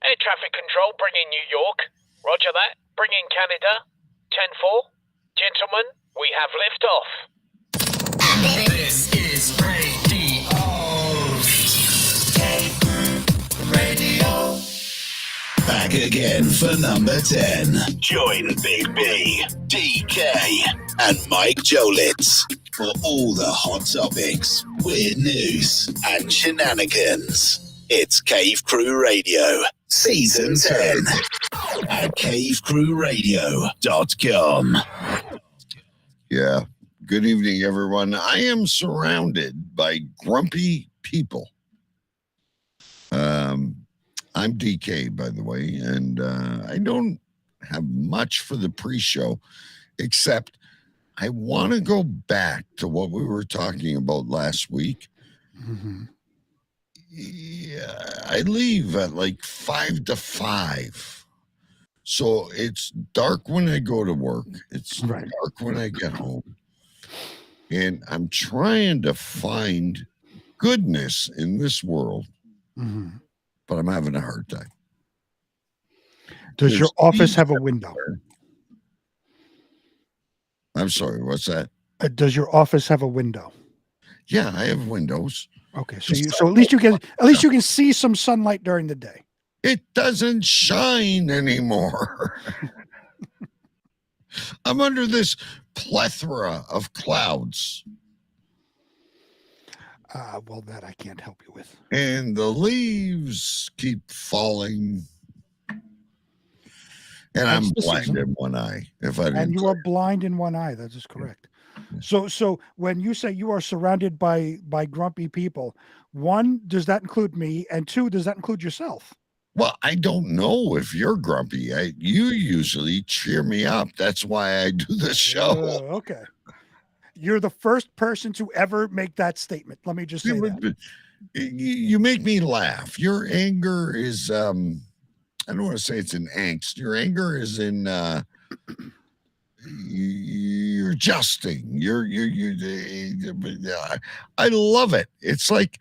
Air traffic control, bring in New York. Roger that. Bring in Canada. 10-4. Gentlemen, we have liftoff. This is Radio. Back again for number 10. Join Big B, DK, and Mike Jolitz for all the hot topics, weird news, and shenanigans. It's Cave Crew Radio, Season 10 at cavecrewradio.com. Yeah. Good evening, everyone. I am surrounded by grumpy people. I'm DK, by the way, and I don't have much for the pre-show, except I want to go back to what we were talking about last week. Mm-hmm. Yeah, I leave at like 5 to 5. So it's dark when I go to work. It's dark when I get home. And I'm trying to find goodness in this world, but I'm having a hard time. Does your office have a window? I'm sorry, what's that? Does your office have a window? Yeah, I have windows. Okay, so at least you can see some sunlight during the day. It doesn't shine anymore. I'm under this plethora of clouds. Well, that I can't help you with. And the leaves keep falling. And I'm blind in one eye. And you are blind in one eye. That is correct. So when you say you are surrounded by grumpy people, one, does that include me? And two, does that include yourself? Well, I don't know if you're grumpy. You usually cheer me up. That's why I do this show. Okay. You're the first person to ever make that statement. Let me just say that. You make me laugh. Your anger is, I don't want to say it's in angst. Your anger is in, you're adjusting. I love it. It's like,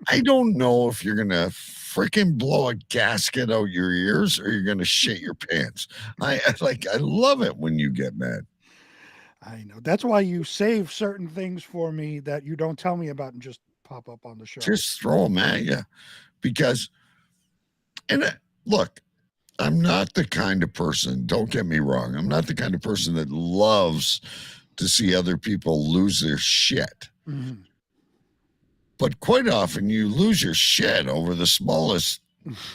I don't know if you're going to freaking blow a gasket out your ears or you're going to shit your pants. I love it when you get mad. I know. That's why you save certain things for me that you don't tell me about and just pop up on the show. Just throw them at you. Because, look, I'm not the kind of person, don't get me wrong, I'm not the kind of person that loves to see other people lose their shit. Mm-hmm. But quite often you lose your shit over the smallest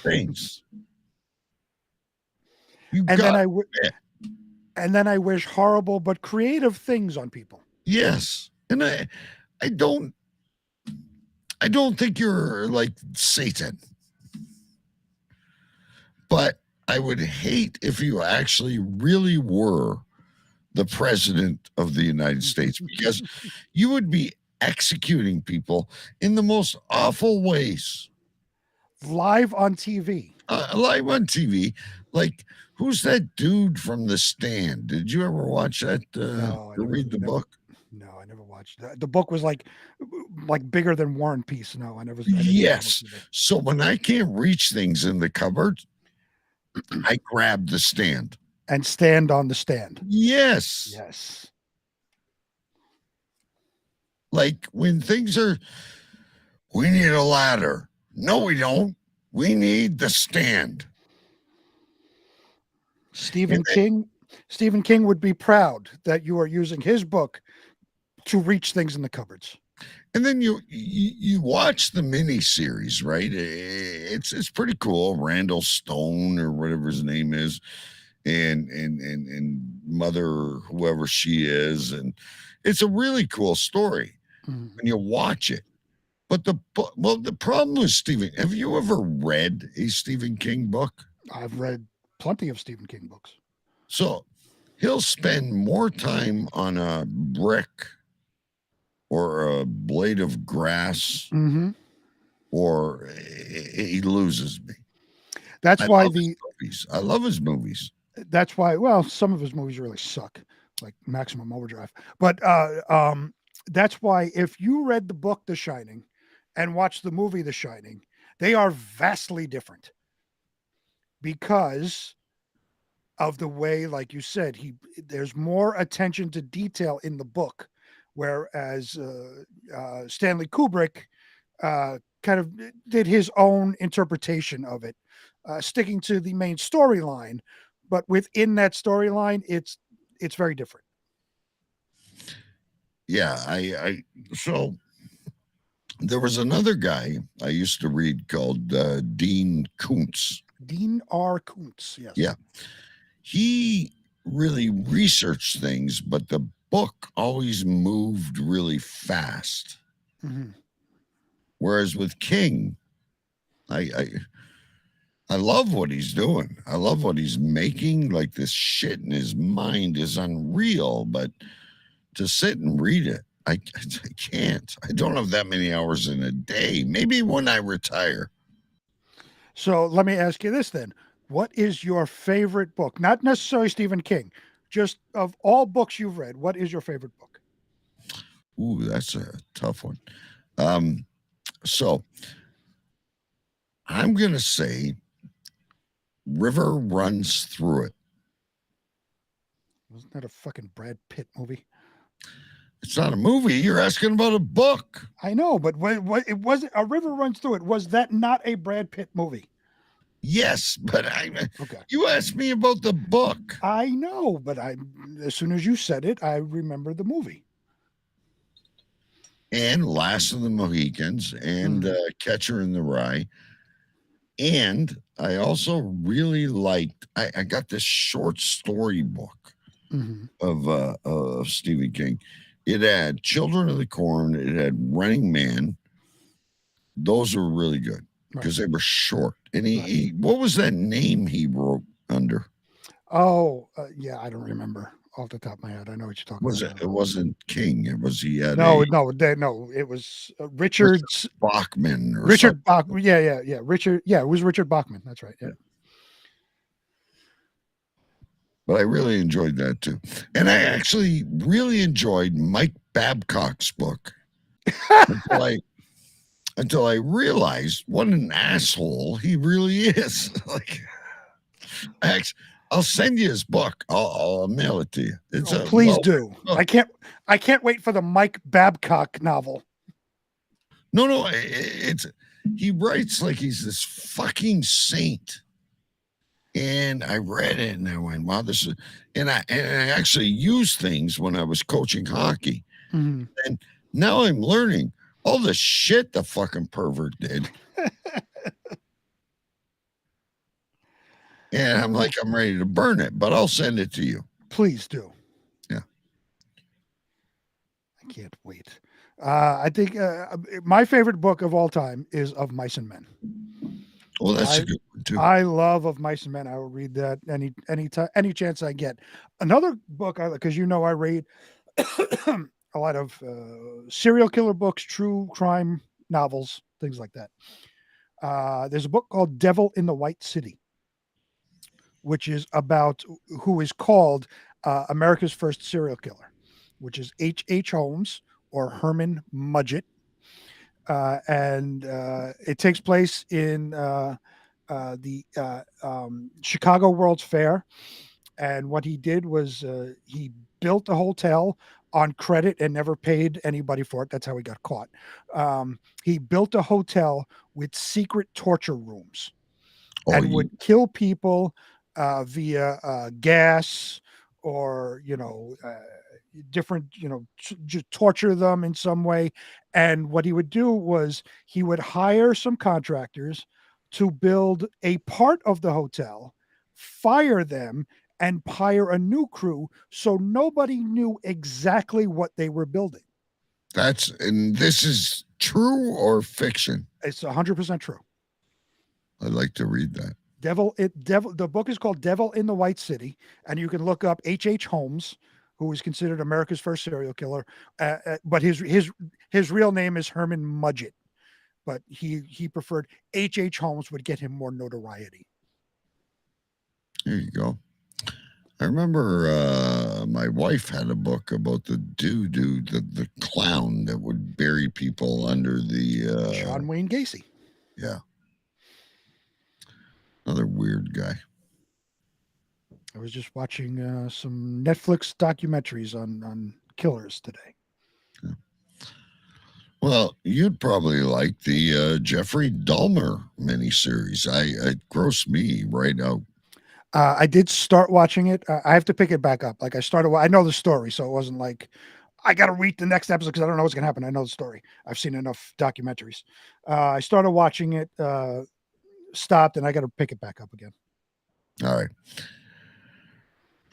things. And then I wish horrible but creative things on people. Yes. And I don't think you're like Satan. But I would hate if you actually really were the president of the United States, because you would be executing people in the most awful ways. Live on TV. Live on TV. Like, who's that dude from The Stand? Did you ever watch that? Read the book? No, I never watched that. The book was like bigger than War and Peace. No, I never. Yes. So when I can't reach things in the cupboard, I grab The Stand. And stand on the stand. Yes. Yes. Like when things are, we need a ladder. No, we don't. We need The Stand. Stephen King would be proud that you are using his book to reach things in the cupboards. And then you watch the mini series, right? It's pretty cool. Randall Stone or whatever his name is, and Mother, whoever she is, and it's a really cool story when you watch it. But the problem with Stephen, have you ever read a Stephen King book? I've read plenty of Stephen King books. So he'll spend more time on a brick or a blade of grass, or he loses me. That's why I love his movies. That's why, well, some of his movies really suck, like Maximum Overdrive. But that's why if you read the book The Shining and watched the movie The Shining, they are vastly different. because of the way, like you said, there's more attention to detail in the book, whereas Stanley Kubrick kind of did his own interpretation of it, sticking to the main storyline, but within that storyline, it's very different. Yeah, so there was another guy I used to read called Dean Koontz. Dean R. Koontz, yes. Yeah. He really researched things, but the book always moved really fast. Mm-hmm. Whereas with King, I love what he's doing. I love what he's making. Like, this shit in his mind is unreal, but to sit and read it, I can't. I don't have that many hours in a day. Maybe when I retire. So let me ask you this then. What is your favorite book? Not necessarily Stephen King, just of all books you've read, what is your favorite book? Ooh, that's a tough one. So I'm going to say River Runs Through It. Wasn't that a fucking Brad Pitt movie? It's not a movie. You're asking about a book. I know, but what it wasn't. A River Runs Through It. Was that not a Brad Pitt movie? Yes, but Okay. You asked me about the book. I know, but as soon as you said it, I remember the movie. And Last of the Mohicans and Catcher in the Rye. And I also really liked, I got this short story book of Stephen King. It had Children of the Corn. It had Running Man. Those were really good because they were short. And he what was that name he wrote under? Oh, yeah, I don't remember off the top of my head. I know what you're talking about. It wasn't King. It was no. It was Richard Bachman. Richard Bachman. Yeah. Richard. Yeah, it was Richard Bachman. That's right. Yeah. But I really enjoyed that too. And I actually really enjoyed Mike Babcock's book until I realized what an asshole he really is. Like, I'll send you his book. I'll mail it to you. Please do. I can't wait for the Mike Babcock novel. No, he writes like he's this fucking saint. And I read it and I went, wow, this is, and I actually used things when I was coaching hockey. Mm-hmm. And now I'm learning all the shit the fucking pervert did. And I'm like, I'm ready to burn it, but I'll send it to you. Please do. Yeah. I can't wait. I think my favorite book of all time is Of Mice and Men. Well, that's a good one too. I love Of Mice and Men. I will read that any chance I get. Another book, because I read a lot of serial killer books, true crime novels, things like that. There's a book called Devil in the White City, which is about who is called America's first serial killer, which is H.H. Holmes or Herman Mudgett. And it takes place in the Chicago World's Fair. And what he did was he built a hotel on credit and never paid anybody for it. That's how he got caught. He built a hotel with secret torture rooms and would kill people via gas or, different, just torture them in some way. And what he would do was he would hire some contractors to build a part of the hotel, fire them, and hire a new crew so nobody knew exactly what they were building. And this is true or fiction? It's 100% true. I'd like to read that. The book is called Devil in the White City, and you can look up H.H. Holmes, who was considered America's first serial killer, but his real name is Herman Mudgett. But he preferred H.H. Holmes would get him more notoriety. There you go. I remember my wife had a book about the dude, the clown that would bury people under the John Wayne Gacy. Yeah. Another weird guy. I was just watching some Netflix documentaries on killers today. Well, you'd probably like the Jeffrey Dahmer miniseries. It grossed me right out. I did start watching it. I have to pick it back up. Like I know the story, so it wasn't like I got to read the next episode because I don't know what's going to happen. I know the story. I've seen enough documentaries. I started watching it, stopped, and I got to pick it back up again. All right.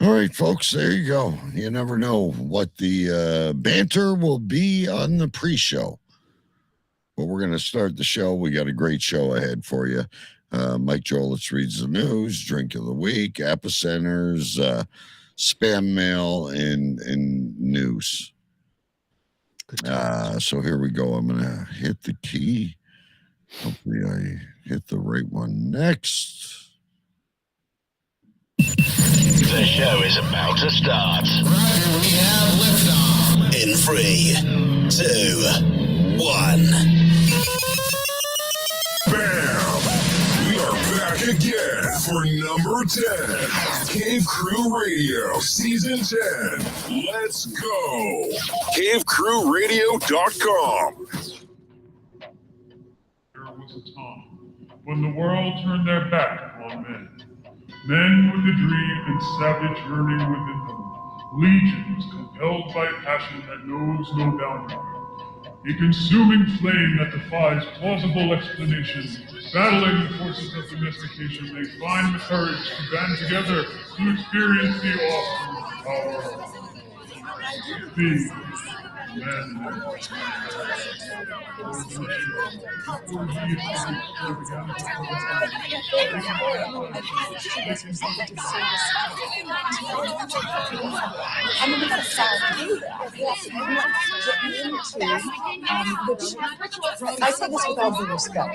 All right, folks, there you go. You never know what the banter will be on the pre-show. But we're going to start the show. We got a great show ahead for you. Mike Jolitz reads the news, drink of the week, epicenters, spam mail, and news. So here we go. I'm going to hit the key. Hopefully I hit the right one next. The show is about to start. Roger, we have liftoff. In 3, 2, 1. Bam! We are back again for number 10. Cave Crew Radio, Season 10. Let's go. CaveCrewRadio.com. There was a time when the world turned their back upon men. Men with a dream and savage yearning within them. Legions compelled by passion that knows no boundary. A consuming flame that defies plausible explanation. Battling the forces of domestication, they find the courage to band together to experience the awesome power of the men. I say this with all due respect.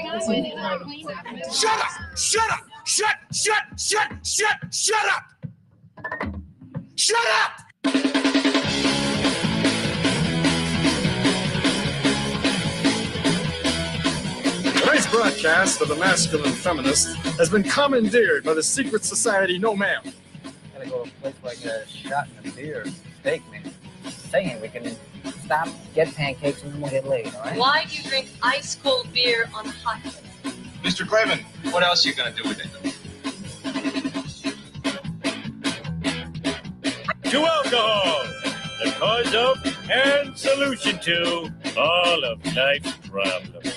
Shut up! Shut up! Shut up! Shut up! Tonight's broadcast of the Masculine Feminist has been commandeered by the secret society No Ma'am. Gotta go to a place like a shot and a beer, steak, man. Saying we can stop, get pancakes, and then we'll get laid, all right? Why do you drink ice cold beer on a hot day? Mr. Craven, what else are you gonna do with it? To alcohol, the cause of and solution to all of life's problems.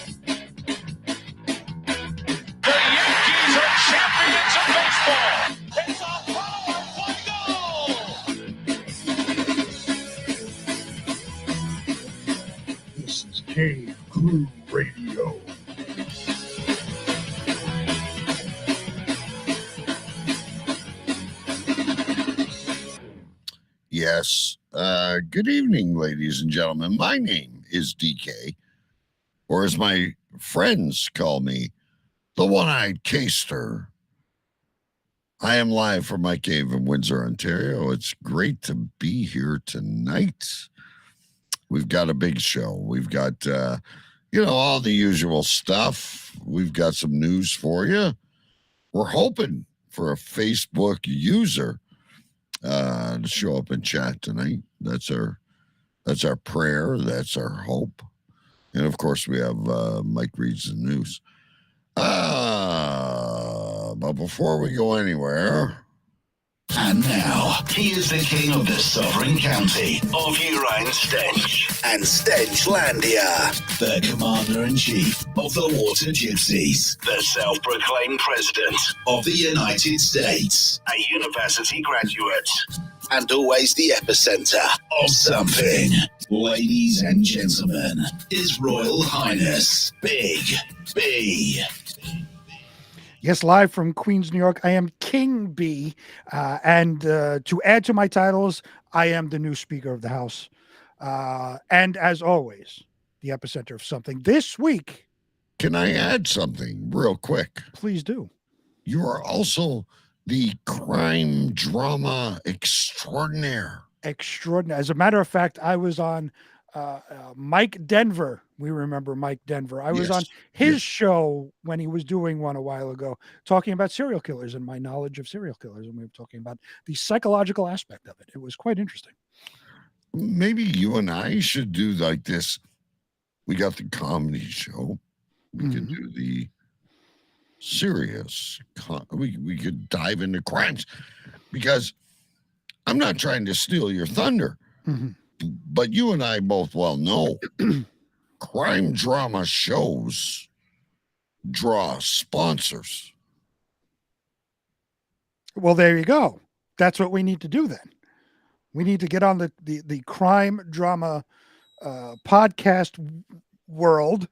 The Yankees are champions of baseball! It's a power goal! This is Cave Crew Radio. Yes. Good evening, ladies and gentlemen. My name is DK, or as my friends call me, the One-Eyed Caster. I am live from my cave in Windsor, Ontario. It's great to be here tonight. We've got a big show. We've got, all the usual stuff. We've got some news for you. We're hoping for a Facebook user to show up in chat tonight. That's our prayer. That's our hope. And of course, we have Mike reads the news. But before we go anywhere. And now, he is the king of the sovereign county of Urain-Stench and Stenchlandia, the commander-in-chief of the Water Gypsies, the self-proclaimed president of the United States, a university graduate, and always the epicenter of something. Ladies and gentlemen, His Royal Highness, Big B. Yes, live from Queens, New York, I am King B. And to add to my titles, I am the new Speaker of the House. And as always, the epicenter of something. This week. Can I add something real quick? Please do. You are also the crime drama extraordinaire. Extraordinary. As a matter of fact, I was on Mike Denver. We remember Mike Denver. I was Yes, on his yes. show when he was doing one a while ago, talking about serial killers and my knowledge of serial killers. And we were talking about the psychological aspect of it. It was quite interesting. Maybe you and I should do like this. We got the comedy show. We could do the serious. We could dive into crimes, because I'm not trying to steal your thunder, but you and I both well know crime drama shows draw sponsors. Well, there you go. That's what we need to do then. We need to get on the crime drama podcast world.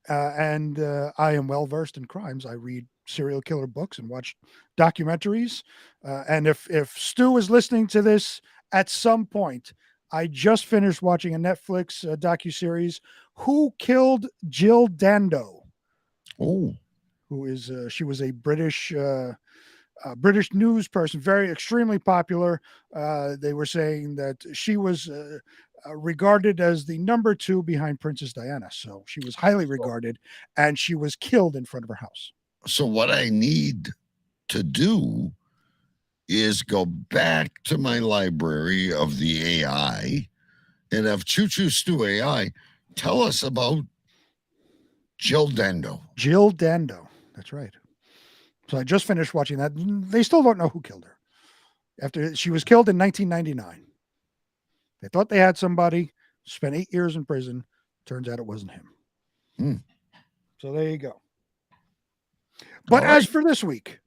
And I am well versed in crimes. I read serial killer books and watch documentaries. And if Stu is listening to this at some point, I just finished watching a Netflix docuseries, Who Killed Jill Dando? Oh, who is she was a British news person, very extremely popular. They were saying that she was regarded as the number 2 behind Princess Diana. So she was highly regarded, and she was killed in front of her house. So what I need to do is go back to my library of the AI and have Choo Choo Stu AI tell us about Jill Dando. Jill Dando. That's right. So I just finished watching that. They still don't know who killed her. After she was killed in 1999. They thought they had somebody, spent 8 years in prison. Turns out it wasn't him. So there you go. But as for this week,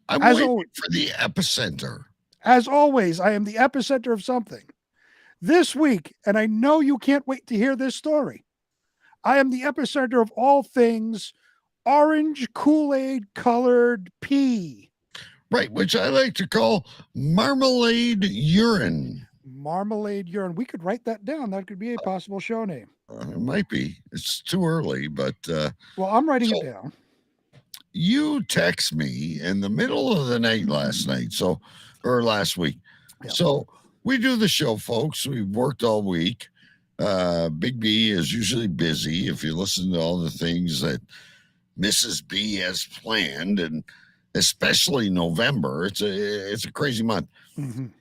I'm as waiting always, for the epicenter. As always, I am the epicenter of something. This week, and I know you can't wait to hear this story, I am the epicenter of all things orange Kool-Aid colored pee. Right, which I like to call marmalade urine. Marmalade urine. We could write that down. That could be a possible show name. It might be. It's too early, but well, I'm writing it down. You text me in the middle of the night last week. Yeah. So we do the show, folks. We've worked all week. Big B is usually busy. If you listen to all the things that Mrs. B has planned, and especially November, it's a crazy month.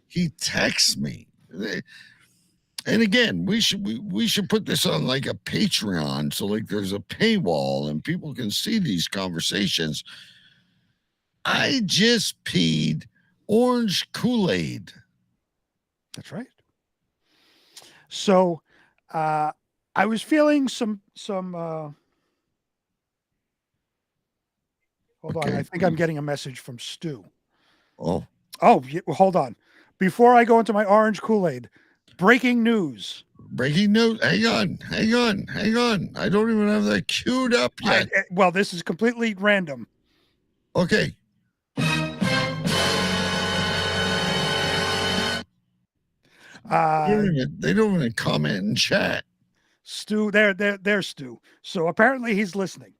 He texts me, and again, we should put this on like a Patreon, so like there's a paywall and people can see these conversations. I just peed orange Kool-Aid. That's right. So I was feeling some hold on, I think I'm getting a message from Stu. Oh, hold on. Before I go into my orange Kool-Aid, breaking news. Hang on. I don't even have that queued up yet. Well, this is completely random. Okay. They don't even comment in chat. Stu, there's Stu. So apparently he's listening.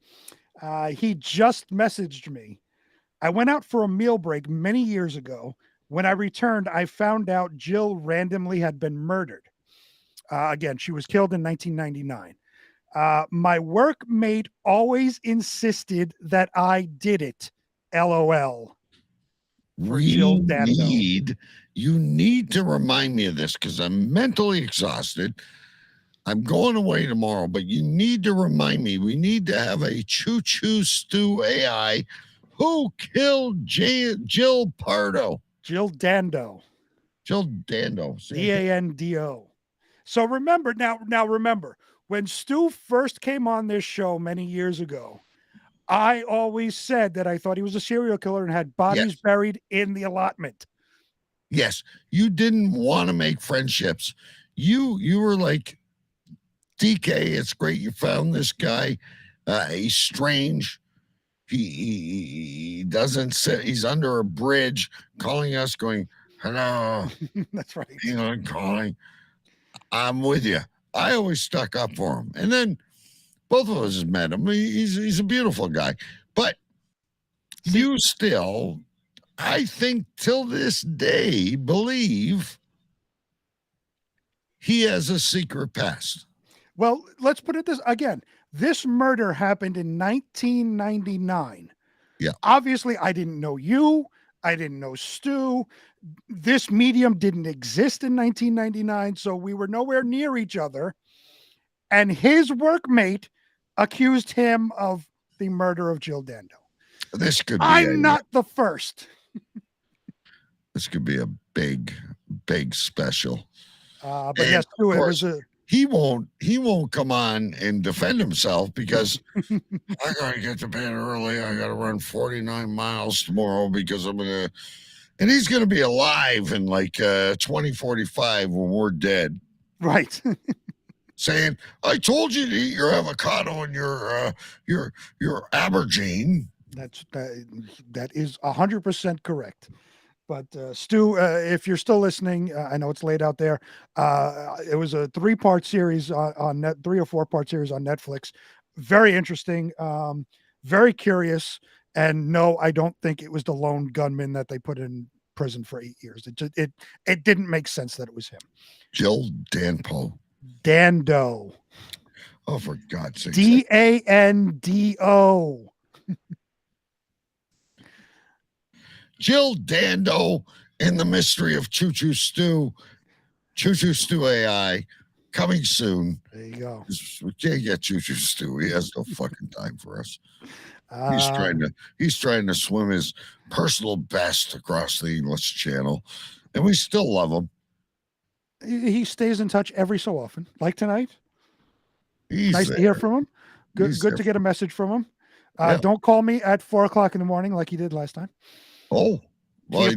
He just messaged me. I went out for a meal break many years ago. When I returned, I found out Jill randomly had been murdered. Again, she was killed in 1999. My workmate always insisted that I did it. LOL. You need to remind me of this because I'm mentally exhausted. I'm going away tomorrow, but you need to remind me. We need to have a Choo Choo Stu AI. Who killed Jill Pardo? Jill Dando. Jill Dando. Dando. So remember, remember, when Stu first came on this show many years ago, I always said that I thought he was a serial killer and had bodies buried in the allotment. Yes. You didn't want to make friendships. You were like, DK, it's great you found this guy. He's strange. He doesn't sit. He's under a bridge calling us, going, hello. That's right. I'm calling. I'm with you. I always stuck up for him. And then both of us met him. He's a beautiful guy. But you still, I think till this day, believe he has a secret past. Well, let's put it this again. This murder happened in 1999. Yeah. Obviously, I didn't know you. I didn't know Stu. This medium didn't exist in 1999, so we were nowhere near each other. And his workmate accused him of the murder of Jill Dando. This could be I'm not the first. This could be a big special. But yes, Stu, it was a. He won't come on and defend himself because I gotta get to bed early. I gotta run 49 miles tomorrow because and he's gonna be alive in like 2045 when we're dead. Right. Saying, I told you to eat your avocado and your aubergine. That is 100% correct. But Stu, if you're still listening, I know it's late out there. It was a 3-part series on net, 3 or 4-part series on Netflix. Very interesting, very curious. And no, I don't think it was the lone gunman that they put in prison for 8 years. It didn't make sense that it was him. Jill Dando. Oh, for God's sake. Dando. Jill Dando and the Mystery of Choo Choo Stu. Choo Choo Stu AI coming soon. There you go. We can't get Choo Choo Stu. He has no fucking time for us. He's trying to swim his personal best across the English Channel, and we still love him. He stays in touch every so often, like tonight. Nice there. to hear from him. Good to get a message from him. Yeah. Don't call me at 4:00 in the morning like he did last time. Oh, well,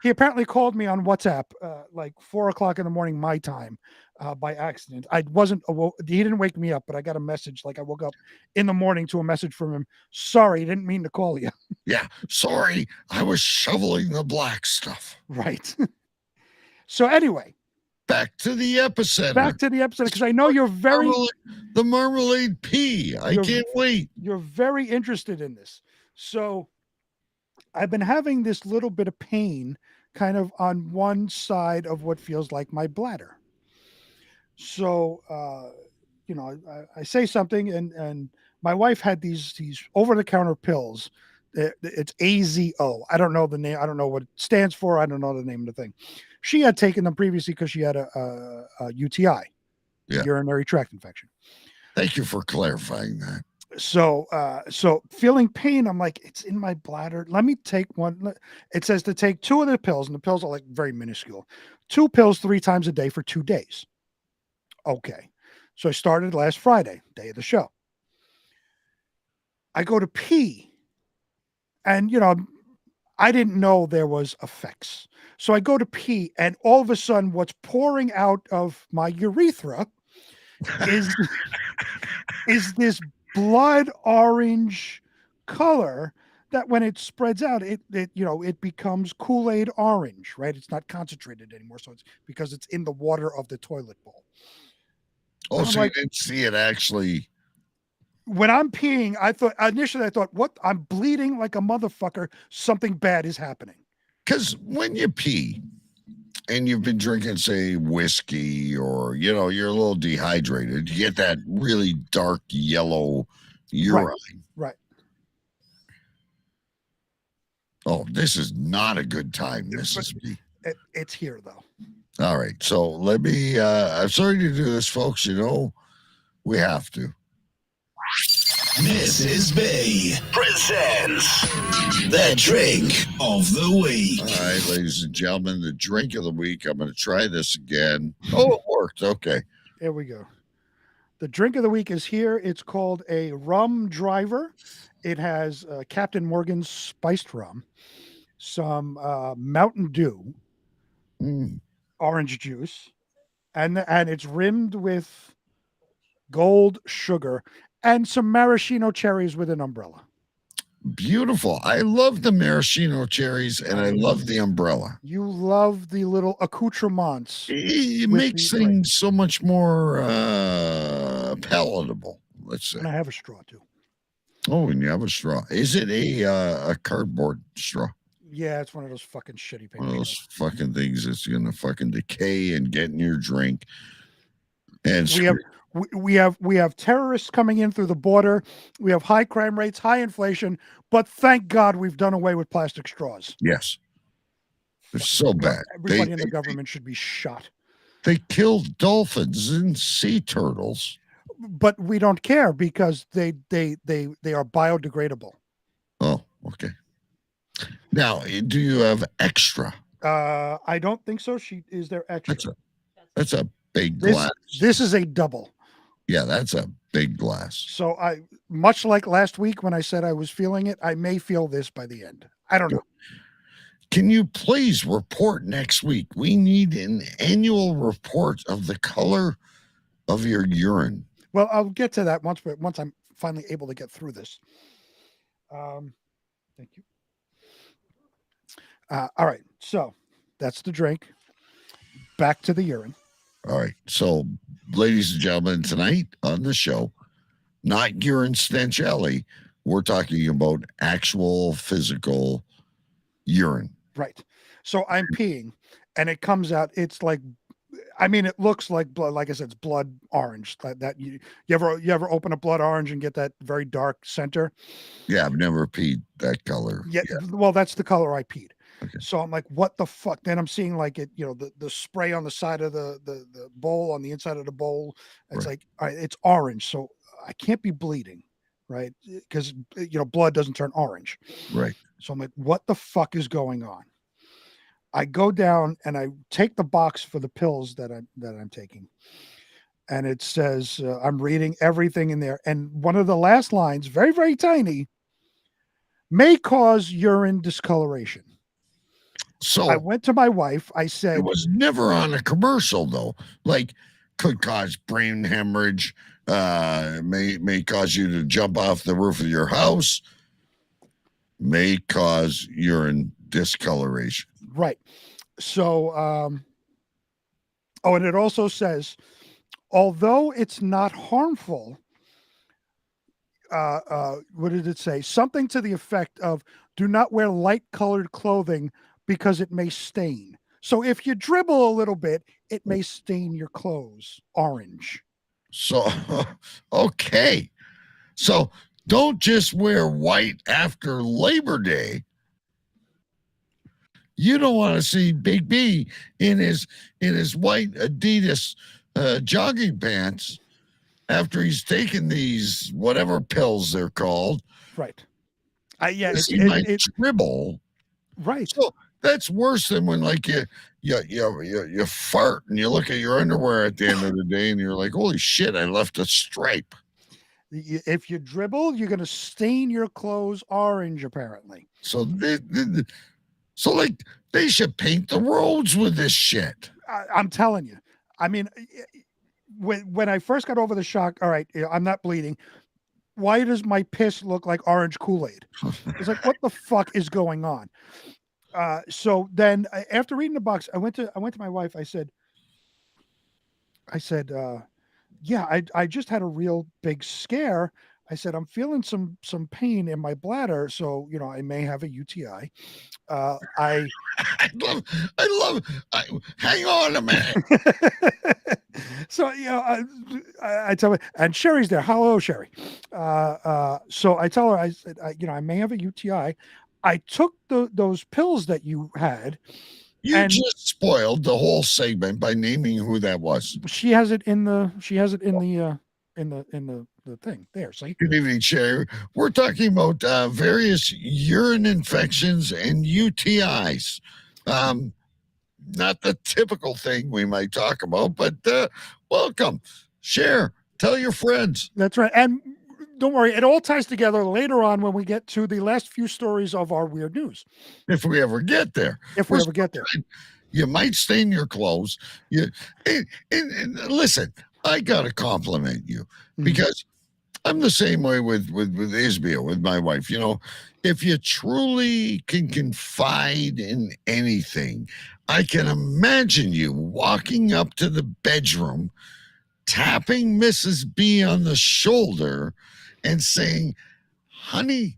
he apparently called me on WhatsApp like 4:00 in the morning my time by accident. I wasn't awoke. He didn't wake me up, but I got a message. Like I woke up in the morning to a message from him. Sorry, didn't mean to call you. Yeah, sorry, I was shoveling the black stuff. Right. So anyway, back to the epicenter. Because I know you're the Marmalade P. I can't wait. You're very interested in this. So I've been having this little bit of pain kind of on one side of what feels like my bladder. So, I say something and my wife had these over-the-counter pills. It's AZO. I don't know the name. I don't know what it stands for. I don't know the name of the thing. She had taken them previously because she had a UTI, urinary tract infection. Thank you for clarifying that. So feeling pain, I'm like, it's in my bladder. Let me take one. It says to take 2 of the pills, and the pills are like very minuscule. 2 pills 3 times a day for 2 days. Okay. So I started last Friday, day of the show. I go to pee, and I didn't know there was effects. So I go to pee, and all of a sudden, what's pouring out of my urethra is this blood orange color that when it spreads out, it becomes Kool-Aid orange, right? It's not concentrated anymore. So it's because it's in the water of the toilet bowl. Oh, so you didn't see it actually. When I'm peeing, initially I thought, what? I'm bleeding like a motherfucker. Something bad is happening. Because when you pee and you've been drinking, say, whiskey or, you're a little dehydrated, you get that really dark yellow urine. Right. Oh, this is not a good time, Mrs. B. It's here, though. All right. So let me, I'm sorry to do this, folks. We have to. Mrs. B presents the drink of the week. All right, ladies and gentlemen, the drink of the week. I'm going to try this again. Oh, it worked. Okay. Here we go. The drink of the week is here. It's called a rum driver. It has Captain Morgan's spiced rum, some Mountain Dew, orange juice, and it's rimmed with gold sugar and some maraschino cherries with an umbrella. Beautiful. I love the maraschino cherries and I love the umbrella. You love the little accoutrements. It makes things so much more palatable, let's say. And I have a straw too. Oh, and you have a straw. Is it a cardboard straw? Yeah, it's one of those fucking shitty paper One of those trails. fucking things that's gonna fucking decay and get in your drink. And We have terrorists coming in through the border. We have high crime rates, high inflation, but thank God we've done away with plastic straws. yes, they're so bad. Everybody in the government should be shot. They killed dolphins and sea turtles. But we don't care because they are biodegradable. Oh, okay. Now, do you have extra? I don't think so. Is there extra? That's a big glass. This is a double. Yeah, that's a big glass. So much like last week when I said I was feeling it, I may feel this by the end. I don't know. Can you please report next week? We need an annual report of the color of your urine. Well, I'll get to that once I'm finally able to get through this. Thank you. All right. So that's the drink. Back to the urine. All right. So, ladies and gentlemen, tonight on the show, not urine stench alley, we're talking about actual physical urine. Right. So I'm peeing and it comes out. It's like, I mean, it looks like blood. Like I said, it's blood orange. That you ever open a blood orange and get that very dark center? Yeah, I've never peed that color. Yeah. Well, that's the color I peed. Okay. So I'm like, what the fuck? Then I'm seeing like it, the spray on the side of the bowl, on the inside of the bowl. It's like, all right, it's orange. So I can't be bleeding, right? Because, blood doesn't turn orange. Right. So I'm like, what the fuck is going on? I go down and I take the box for the pills that I'm taking. And it says, I'm reading everything in there. And one of the last lines, very, very tiny, may cause urine discoloration. So I went to my wife. I said, it was never on a commercial though. Like, could cause brain hemorrhage, may cause you to jump off the roof of your house, may cause urine discoloration. Right. So, and it also says, although it's not harmful, what did it say? Something to the effect of, do not wear light colored clothing because it may stain. So if you dribble a little bit, it may stain your clothes orange. So, okay. So don't just wear white after Labor Day. You don't want to see Big B in his white Adidas jogging pants after he's taken these whatever pills they're called. Right. It's dribble. Right. So that's worse than when like you fart and you look at your underwear at the end of the day and you're like, holy shit, I left a stripe. If you dribble, you're going to stain your clothes orange, apparently. So they should paint the roads with this shit. I'm telling you. I mean, when I first got over the shock, all right, I'm not bleeding. Why does my piss look like orange Kool-Aid? It's like, what the fuck is going on? So then after reading the box, I went to my wife. I said, yeah, I just had a real big scare. I said, I'm feeling some pain in my bladder. So, I may have a UTI. I love, hang on a minute. So, I tell her, and Sherry's there. Hello, Sherry. So I tell her, I said, I may have a UTI. I took those pills that you had. You just spoiled the whole segment by naming who that was. She has it in the thing there. See? Good evening, Sherry. We're talking about various urine infections and UTIs. Not the typical thing we might talk about, but welcome. Share. Tell your friends. That's right. And don't worry, it all ties together later on when we get to the last few stories of our weird news. If we ever get there. You might stain your clothes. And listen, I got to compliment you because I'm the same way with Isbia, with my wife. If you truly can confide in anything, I can imagine you walking up to the bedroom, tapping Mrs. B on the shoulder and saying, honey,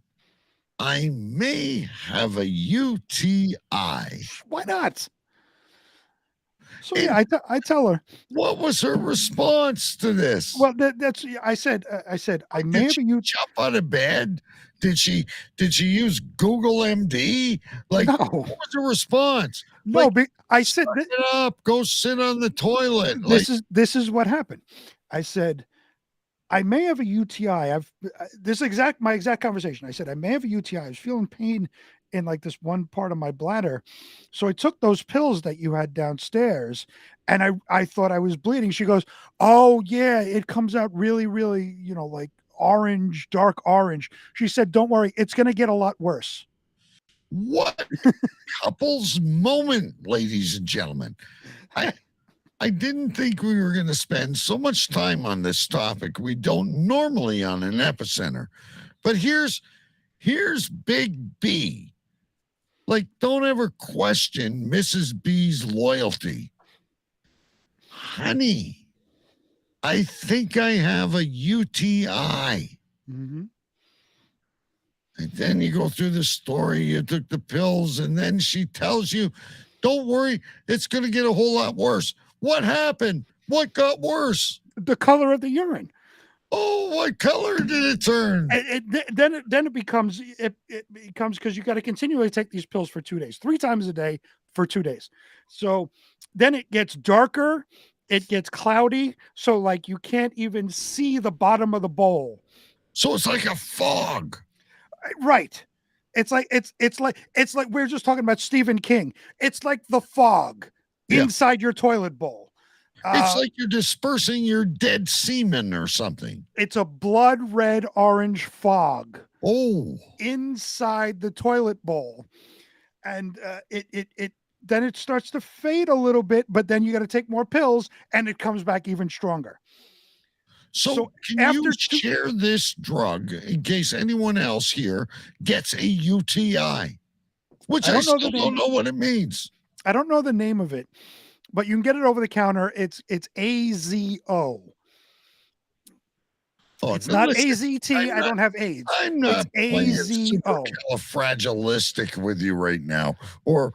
I may have a UTI. Why not? So And yeah, I tell her. what was her response to this? Well, that's I said I may Did have she a UTI. jump out of bed? Did she use Google MD? Like, No. what was her response? No, Like, I said suck it up, go sit on the toilet. Like, this is what happened. I said I may have a UTI. My exact conversation. I said I may have a UTI. I was feeling pain in like this one part of my bladder, so I took those pills that you had downstairs, and I thought I was bleeding. She goes, "Oh yeah, it comes out really, really, like orange, dark orange." She said, "Don't worry, it's going to get a lot worse." what couple's moment, ladies and gentlemen. I didn't think we were going to spend so much time on this topic. We don't normally on an epicenter. But here's Big B. Like, don't ever question Mrs. B's loyalty. Honey, I think I have a UTI. Mm-hmm. And then you go through the story, you took the pills, and then she tells you, don't worry, it's going to get a whole lot worse. What happened? What got worse? The color of the urine. Oh, what color did it turn? Then it becomes because you got to continually take these pills for 2 days, 3 times a day for 2 days. So then it gets darker, it gets cloudy, so like you can't even see the bottom of the bowl. So it's like a fog. Right. It's like we're just talking about Stephen King. It's like the fog inside your toilet bowl. It's like you're dispersing your dead semen or something. It's a blood red orange fog. Oh, inside the toilet bowl, and then it starts to fade a little bit, but then you got to take more pills, and it comes back even stronger. So can you share this drug in case anyone else here gets a UTI? Which I still don't know what it means. I don't know the name of it, but you can get it over the counter. It's AZO. Oh, it's not AZT. I don't have AIDS. I'm not playing supercalifragilistic with you right now, or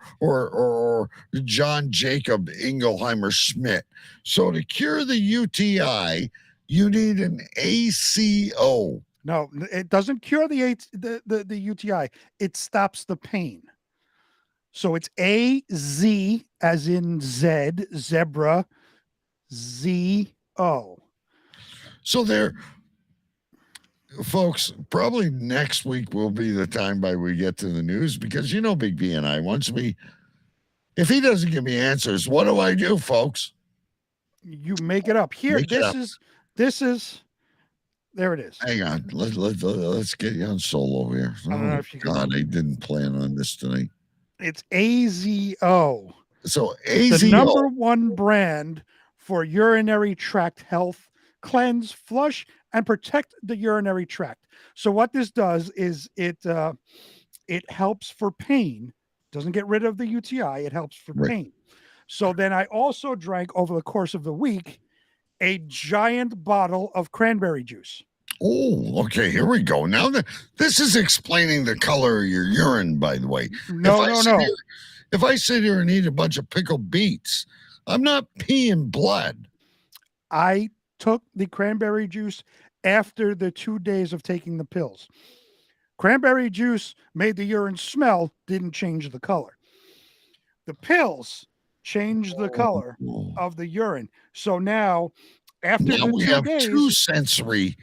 John Jacob Ingelheimer Schmidt. So to cure the UTI, you need an ACO. No, it doesn't cure the UTI. It stops the pain. So it's AZ as in Z, zebra, ZO. So there, folks, probably next week will be the time by we get to the news, because Big B and I, if he doesn't give me answers, what do I do, folks? You make it up. Here, this is there it is. Hang on. Let's get you on solo here. I don't know if you God, I didn't plan on this tonight. It's AZO. So AZO, the number one brand for urinary tract health, cleanse, flush, and protect the urinary tract. So what this does is it helps for pain. Doesn't get rid of the UTI. It helps for pain. So then I also drank over the course of the week a giant bottle of cranberry juice. Oh, okay. Here we go. Now this is explaining the color of your urine, by the way. No. If I sit here and eat a bunch of pickled beets, I'm not peeing blood. I took the cranberry juice after the 2 days of taking the pills. Cranberry juice made the urine smell, didn't change the color. The pills changed the color of the urine. So now, after we have 2 sensory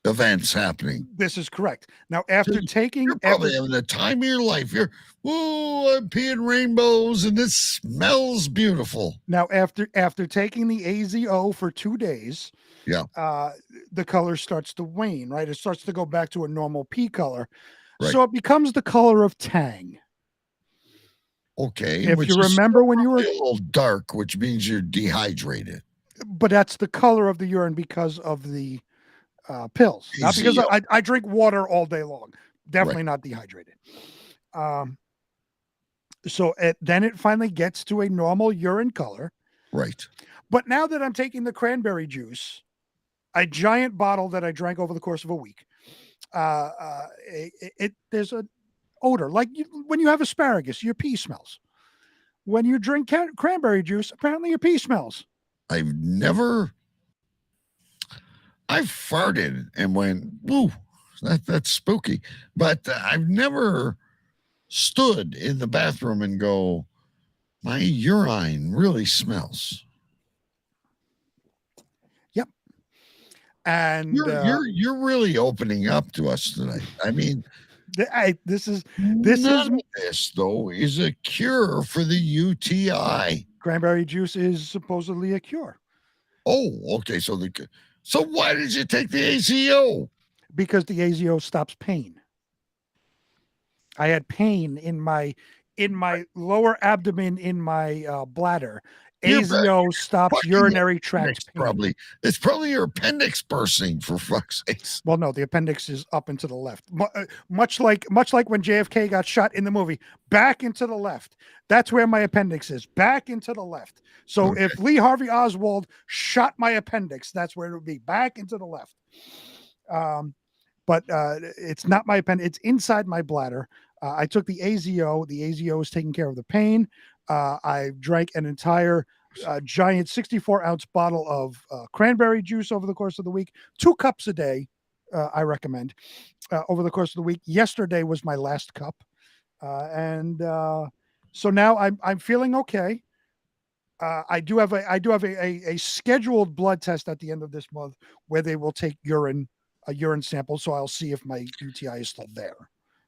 events happening. This is correct. Now, after taking, you're probably having the time of your life. I'm peeing rainbows, and this smells beautiful. Now, after taking the AZO for 2 days, the color starts to wane. Right, it starts to go back to a normal pee color. Right. So it becomes the color of Tang. Okay. If you remember when you were a little dark, which means you're dehydrated. But that's the color of the urine because of the pills, not because I drink water all day long. Definitely not dehydrated. So then it finally gets to a normal urine color. Right. But now that I'm taking the cranberry juice, a giant bottle that I drank over the course of a week, there's an odor like when you have asparagus, your pee smells. When you drink cranberry juice, apparently your pee smells. I farted and went, woo, that's spooky. But I've never stood in the bathroom and go, my urine really smells. Yep. And you're really opening up to us tonight. I mean, this none of this though is a cure for the UTI. Cranberry juice is supposedly a cure. Oh, okay. So why did you take the AZO? Because the AZO stops pain. I had pain in my lower abdomen, in my bladder. AZO stops urinary tract pain. It's probably your appendix bursting, for fuck's sake. Well, no, the appendix is up and to the left. Much like when JFK got shot in the movie, back and to the left. That's where my appendix is, back and to the left. So if Lee Harvey Oswald shot my appendix, that's where it would be, back and to the left. But it's not my appendix. It's inside my bladder. I took the AZO. The AZO is taking care of the pain. I drank an entire giant 64-ounce bottle of cranberry juice over the course of the week. 2 cups a day, I recommend, over the course of the week. Yesterday was my last cup. So now I'm feeling okay. I do have a scheduled blood test at the end of this month where they will take a urine sample. So I'll see if my UTI is still there.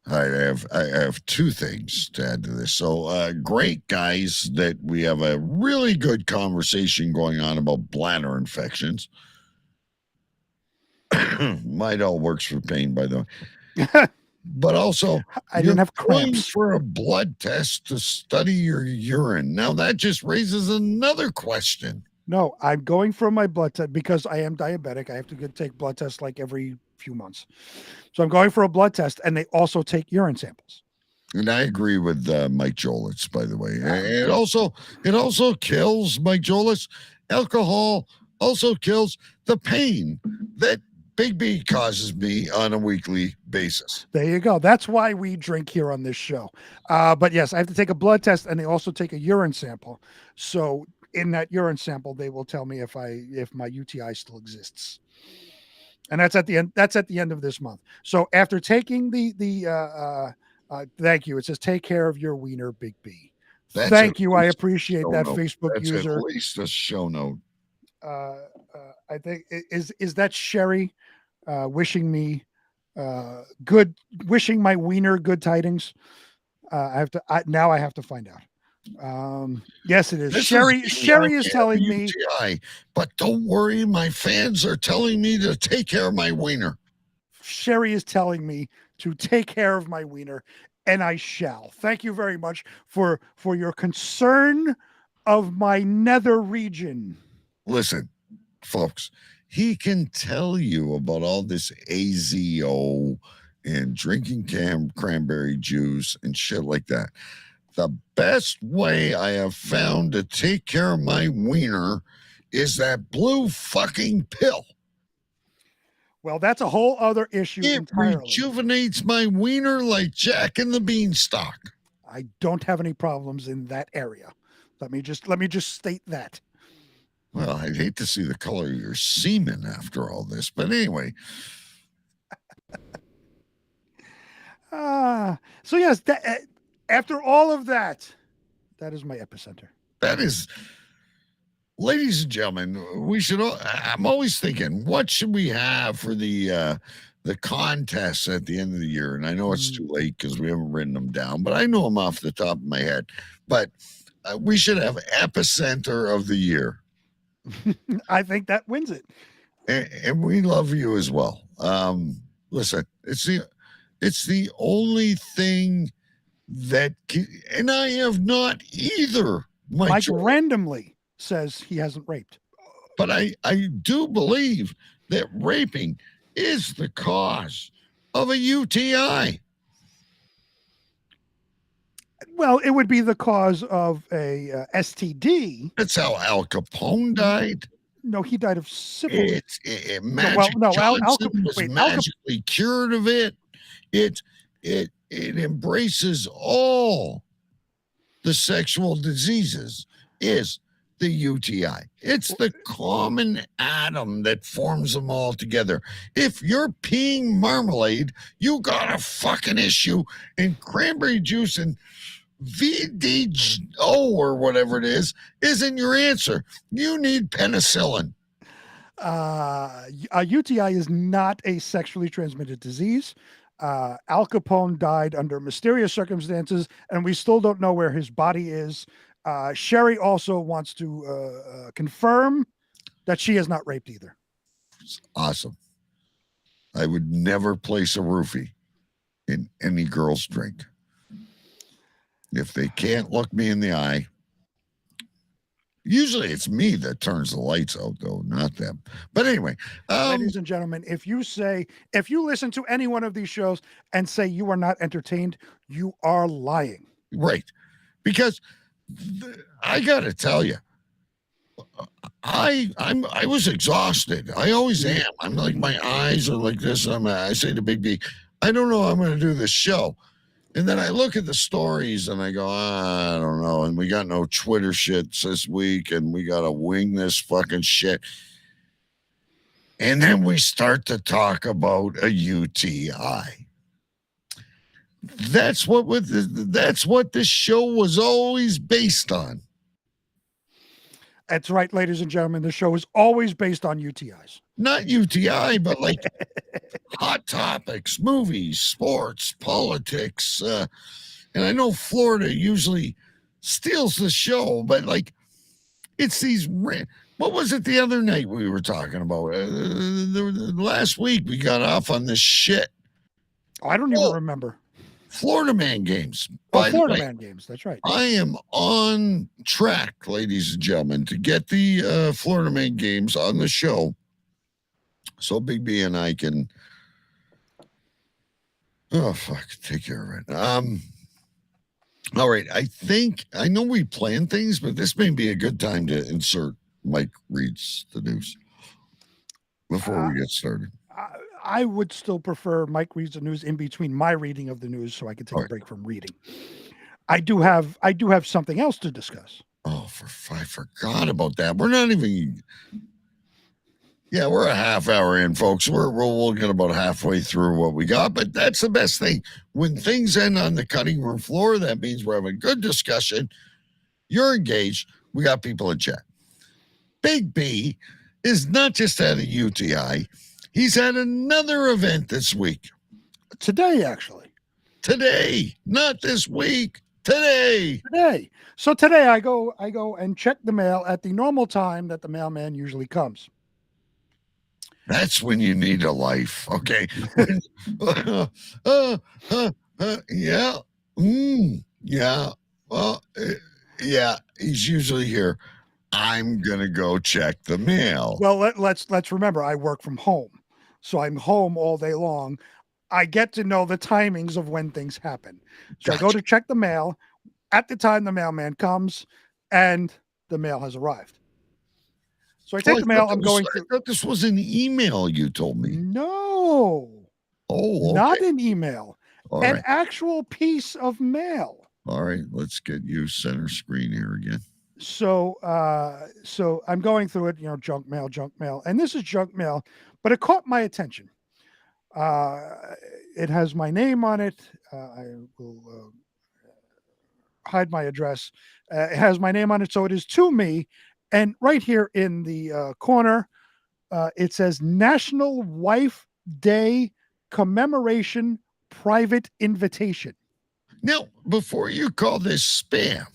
All right, I have 2 things to add to this. So great, guys, that we have a really good conversation going on about bladder infections. Midol works for pain, by the way. But also, I didn't have cramps. For a blood test to study your urine. Now that just raises another question. No, I'm going for my blood test because I am diabetic. I have to take blood tests like every few months. So I'm going for a blood test, and they also take urine samples. And I agree with Mike Jolitz, by the way. It also kills, Mike Jolitz. Alcohol also kills the pain that Big B causes me on a weekly basis. There you go. That's why we drink here on this show. But yes, I have to take a blood test, and they also take a urine sample. So in that urine sample, they will tell me if my UTI still exists. And that's at the end of this month. So after taking thank you. It says take care of your wiener, Big B. Thank you. I appreciate that Facebook user. At least a show note. I think is that Sherry wishing me wishing my wiener good tidings. I have to find out. Yes, it is. Sherry is telling me, but don't worry, my fans are telling me to take care of my wiener. Sherry is telling me to take care of my wiener, and I shall. Thank you very much for your concern of my nether region. Listen, folks, he can tell you about all this AZO and drinking cranberry juice and shit like that. The best way I have found to take care of my wiener is that blue fucking pill. Well, that's a whole other issue entirely. Rejuvenates my wiener like Jack and the Beanstalk. I don't have any problems in that area. Let me just state that. Well, I'd hate to see the color of your semen after all this, but anyway. So yes, after all of that, that is my epicenter. That is, ladies and gentlemen, I'm always thinking, what should we have for the contests at the end of the year? And I know it's too late because we haven't written them down, but I know them off the top of my head. But we should have epicenter of the year. I think that wins it. And we love you as well. Listen, it's the only thing that and I have not either. Mike randomly says he hasn't raped. But I do believe that raping is the cause of a UTI. Well, it would be the cause of a STD. That's how Al Capone died. No, he died of syphilis. Magic Al Johnson was wait, magically cured of it. It embraces all the sexual diseases. Is the UTI. It's the common atom that forms them all together. If you're peeing marmalade, you got a fucking issue, and cranberry juice and VDO or whatever it is isn't your answer. You need penicillin. A UTI is not a sexually transmitted disease. Al Capone died under mysterious circumstances, and we still don't know where his body is. Sherry also wants to confirm that she is not raped either. Awesome. I would never place a roofie in any girl's drink. If they can't look me in the eye, usually it's me that turns the lights out, though, not them. But anyway, ladies and gentlemen, if you listen to any one of these shows and say you are not entertained, you are lying. Right. Because I got to tell you, I was exhausted. I always am. I'm like, my eyes are like this. I say to Big B, I don't know how I'm going to do this show. And then I look at the stories and I go, I don't know. And we got no Twitter shits this week, and we got to wing this fucking shit. And then we start to talk about a UTI. That's what this show was always based on. That's right, ladies and gentlemen. The show is always based on UTIs. Not UTI, but like hot topics, movies, sports, politics. And I know Florida usually steals the show, but like it's these. What was it the other night we were talking about? Last week we got off on this shit. I don't even remember. Florida Man games. Florida Man games. That's right. I am on track, ladies and gentlemen, to get the Florida Man games on the show, so Big B and I can. Oh fuck! Take care of it. All right. I know we plan things, but this may be a good time to insert Mike reads the news before we get started. I would still prefer Mike reads the news in between my reading of the news, so I can take a break from reading. I do have something else to discuss. Oh, I forgot about that. We're not even. Yeah, we're a half hour in, folks. We'll get about halfway through what we got, but that's the best thing. When things end on the cutting room floor, that means we're having a good discussion. You're engaged. We got people in chat. Big B is not just at a UTI. He's at another event this week. Today, actually. Today, not this week. Today. So today I go and check the mail at the normal time that the mailman usually comes. That's when you need a life. Okay. Yeah. Yeah. Well, yeah, he's usually here. I'm going to go check the mail. Well, let's remember, I work from home. So I'm home all day long. I get to know the timings of when things happen. So gotcha. I go to check the mail at the time the mailman comes, and the mail has arrived. So I take the mail. I thought this was an email you told me. No. Oh, okay. Not an email. An actual piece of mail. All right. Let's get you center screen here again. So I'm going through it, junk mail. And this is junk mail, but it caught my attention. It has my name on it. I will hide my address. It has my name on it, so it is to me. And right here in the corner, it says National Wife Day Commemoration Private Invitation. Now, before you call this spam,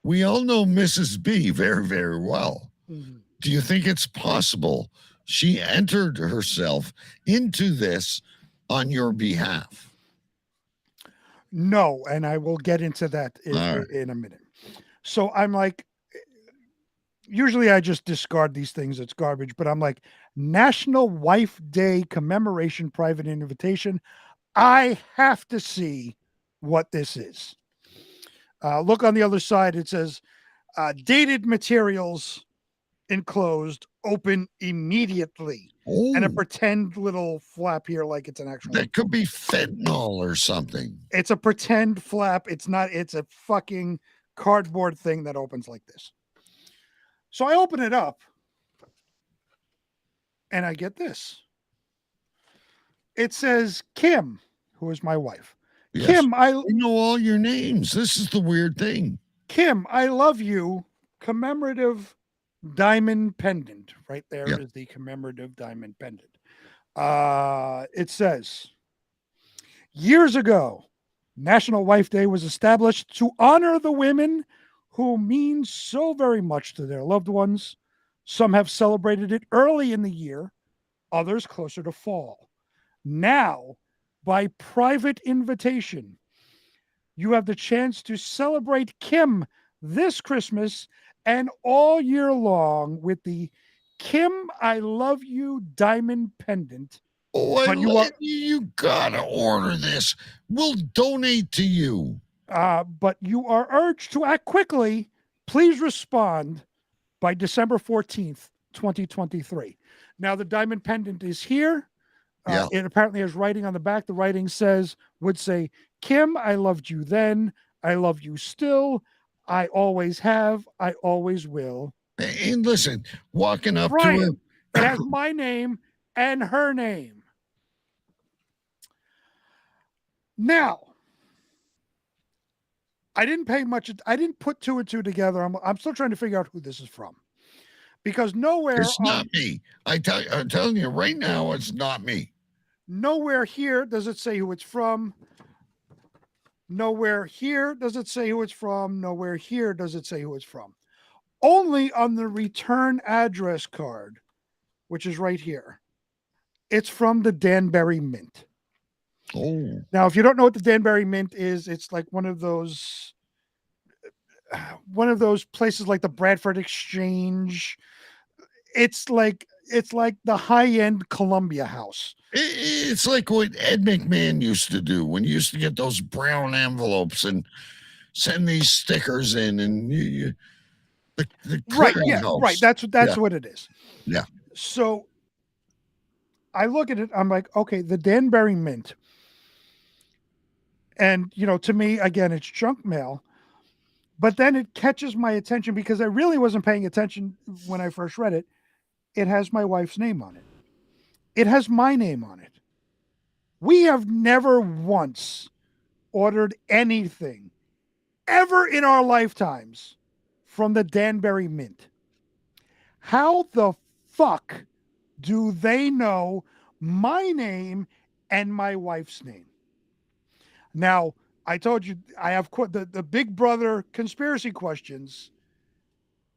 we all know Mrs. B very, very well. Mm-hmm. Do you think it's possible she entered herself into this on your behalf? No, and I will get into that in a minute. So I'm like, usually I just discard these things. It's garbage. But I'm like, National Wife Day Commemoration Private Invitation. I have to see what this is. Look on the other side. It says dated materials enclosed, open immediately. Oh, And a pretend little flap here like it's an actual. that could be fentanyl or something. It's a pretend flap. It's not. It's a fucking cardboard thing that opens like this. So I open it up and I get this. It says Kim, who is my wife. Yes. Kim, I know all your names. This is the weird thing. Kim, I love you. Commemorative diamond pendant. Right there is the commemorative diamond pendant. It says, years ago, National Wife Day was established to honor the women who mean so very much to their loved ones. Some have celebrated it early in the year, others closer to fall. Now, by private invitation, you have the chance to celebrate Kim this Christmas and all year long with the Kim I Love You diamond pendant. Oh, But you gotta order this. We'll donate to you. But you are urged to act quickly. Please respond by December 14th, 2023. Now, the diamond pendant is here. It apparently has writing on the back. The writing would say, Kim, I loved you then. I love you still. I always have. I always will. And listen, walking up Brian, to it has my name and her name. Now, I didn't pay much. I didn't put two and two together. I'm still trying to figure out who this is from, because nowhere. It's not me. I'm telling you right now, it's not me. Nowhere here does it say who it's from. Nowhere here does it say who it's from. Nowhere here does it say who it's from. Only on the return address card, which is right here. It's from the Danbury Mint. Oh. Now, if you don't know what the Danbury Mint is, it's like one of those places like the Bradford Exchange. It's like the high-end Columbia House. It's like what Ed McMahon used to do when you used to get those brown envelopes and send these stickers in, and the right, yeah, house. right. That's what it is. Yeah. So I look at it. I'm like, okay, the Danbury Mint. And, to me, again, it's junk mail. But then it catches my attention because I really wasn't paying attention when I first read it. It has my wife's name on it. It has my name on it. We have never once ordered anything ever in our lifetimes from the Danbury Mint. How the fuck do they know my name and my wife's name? Now, I told you I have the Big Brother conspiracy questions.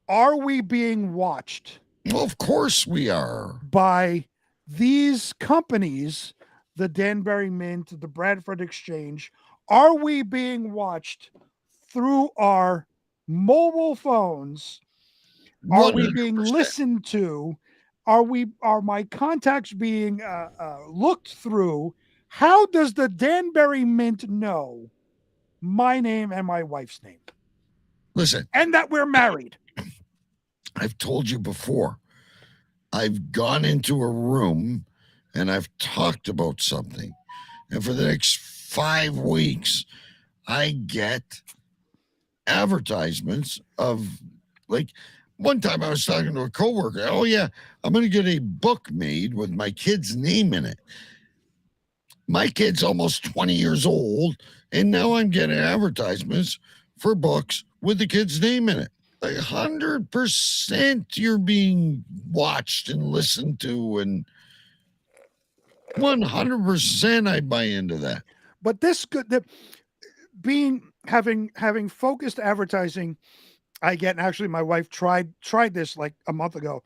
Are we being watched? Well, of course we are. By these companies, the Danbury Mint, the Bradford Exchange. Are we being watched through our mobile phones? Are 100%. We being listened to? Are my contacts being looked through? How does the Danbury Mint know my name and my wife's name? Listen. And that we're married. I've told you before. I've gone into a room and I've talked about something. And for the next 5 weeks, I get advertisements of, like, one time I was talking to a coworker. Oh, yeah, I'm going to get a book made with my kid's name in it. My kid's almost 20 years old, and now I'm getting advertisements for books with the kid's name in it. Like 100% you're being watched and listened to, and 100% I buy into that. But having focused advertising, I get, and actually my wife tried this like a month ago.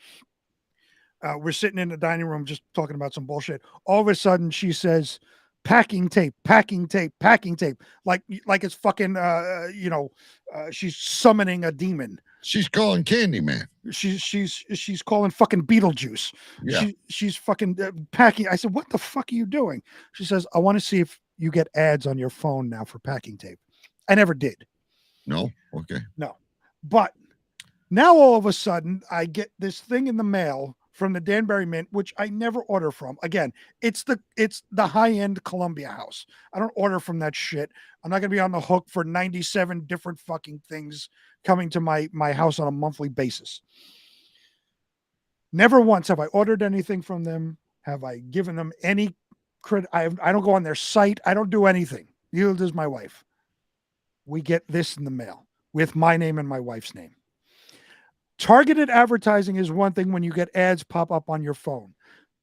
We're sitting in the dining room just talking about some bullshit. All of a sudden she says, packing tape, packing tape, packing tape. Like it's fucking, she's summoning a demon. She's calling Candyman. She's calling fucking Beetlejuice. Yeah. She's fucking packing. I said, what the fuck are you doing? She says, I want to see if you get ads on your phone now for packing tape. I never did. No? Okay. No. But Now all of a sudden I get this thing in the mail from the Danbury Mint, which I never order from. Again, it's the high-end Columbia House. I don't order from that shit. I'm not gonna be on the hook for 97 different fucking things coming to my house on a monthly basis. Never once have I ordered anything from them. Have I given them any credit? I don't go on their site. I don't do anything. Neither does my wife. We get this in the mail with my name and my wife's name. Targeted advertising is one thing when you get ads pop up on your phone.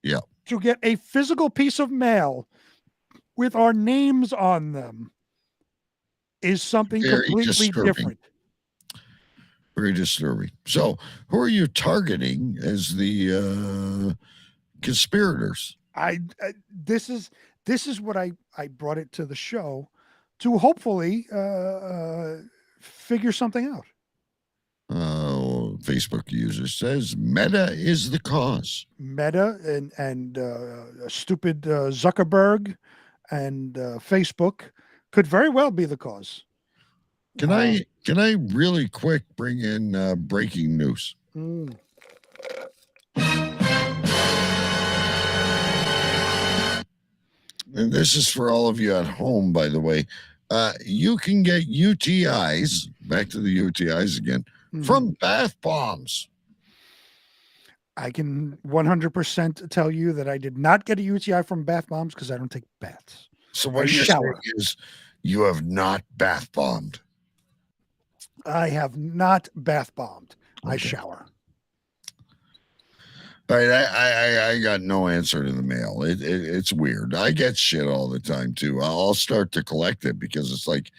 Yeah. To get a physical piece of mail with our names on them is something Very completely disturbing. different. Very disturbing. So, who are you targeting as the conspirators? This is what I brought it to the show to hopefully figure something out. Facebook user says Meta is the cause. Meta and stupid Zuckerberg and Facebook could very well be the cause. Can I really quick bring in breaking news? Mm. And this is for all of you at home, by the way. You can get UTIs, back to the UTIs again, from bath bombs. I can 100% tell you that I did not get a UTI from bath bombs because I don't take baths. So what you're saying is you have not bath bombed. I have not bath bombed. Okay. I shower. All right, I got no answer to the mail. It's weird. I get shit all the time too. I'll start to collect it because it's like,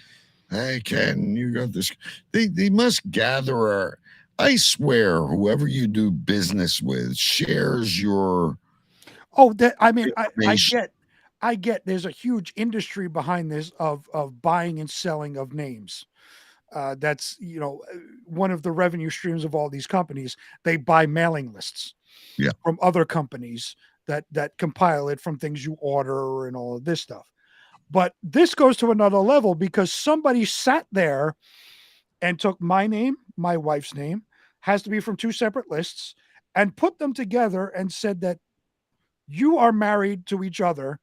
hey Ken, you got this. They must gather. I swear, whoever you do business with shares your. Oh, that I mean, I get. There's a huge industry behind this of buying and selling of names. That's one of the revenue streams of all these companies. They buy mailing lists. Yeah. From other companies that compile it from things you order and all of this stuff. But this goes to another level because somebody sat there and took my name, my wife's name, has to be from two separate lists, and put them together and said that you are married to each other.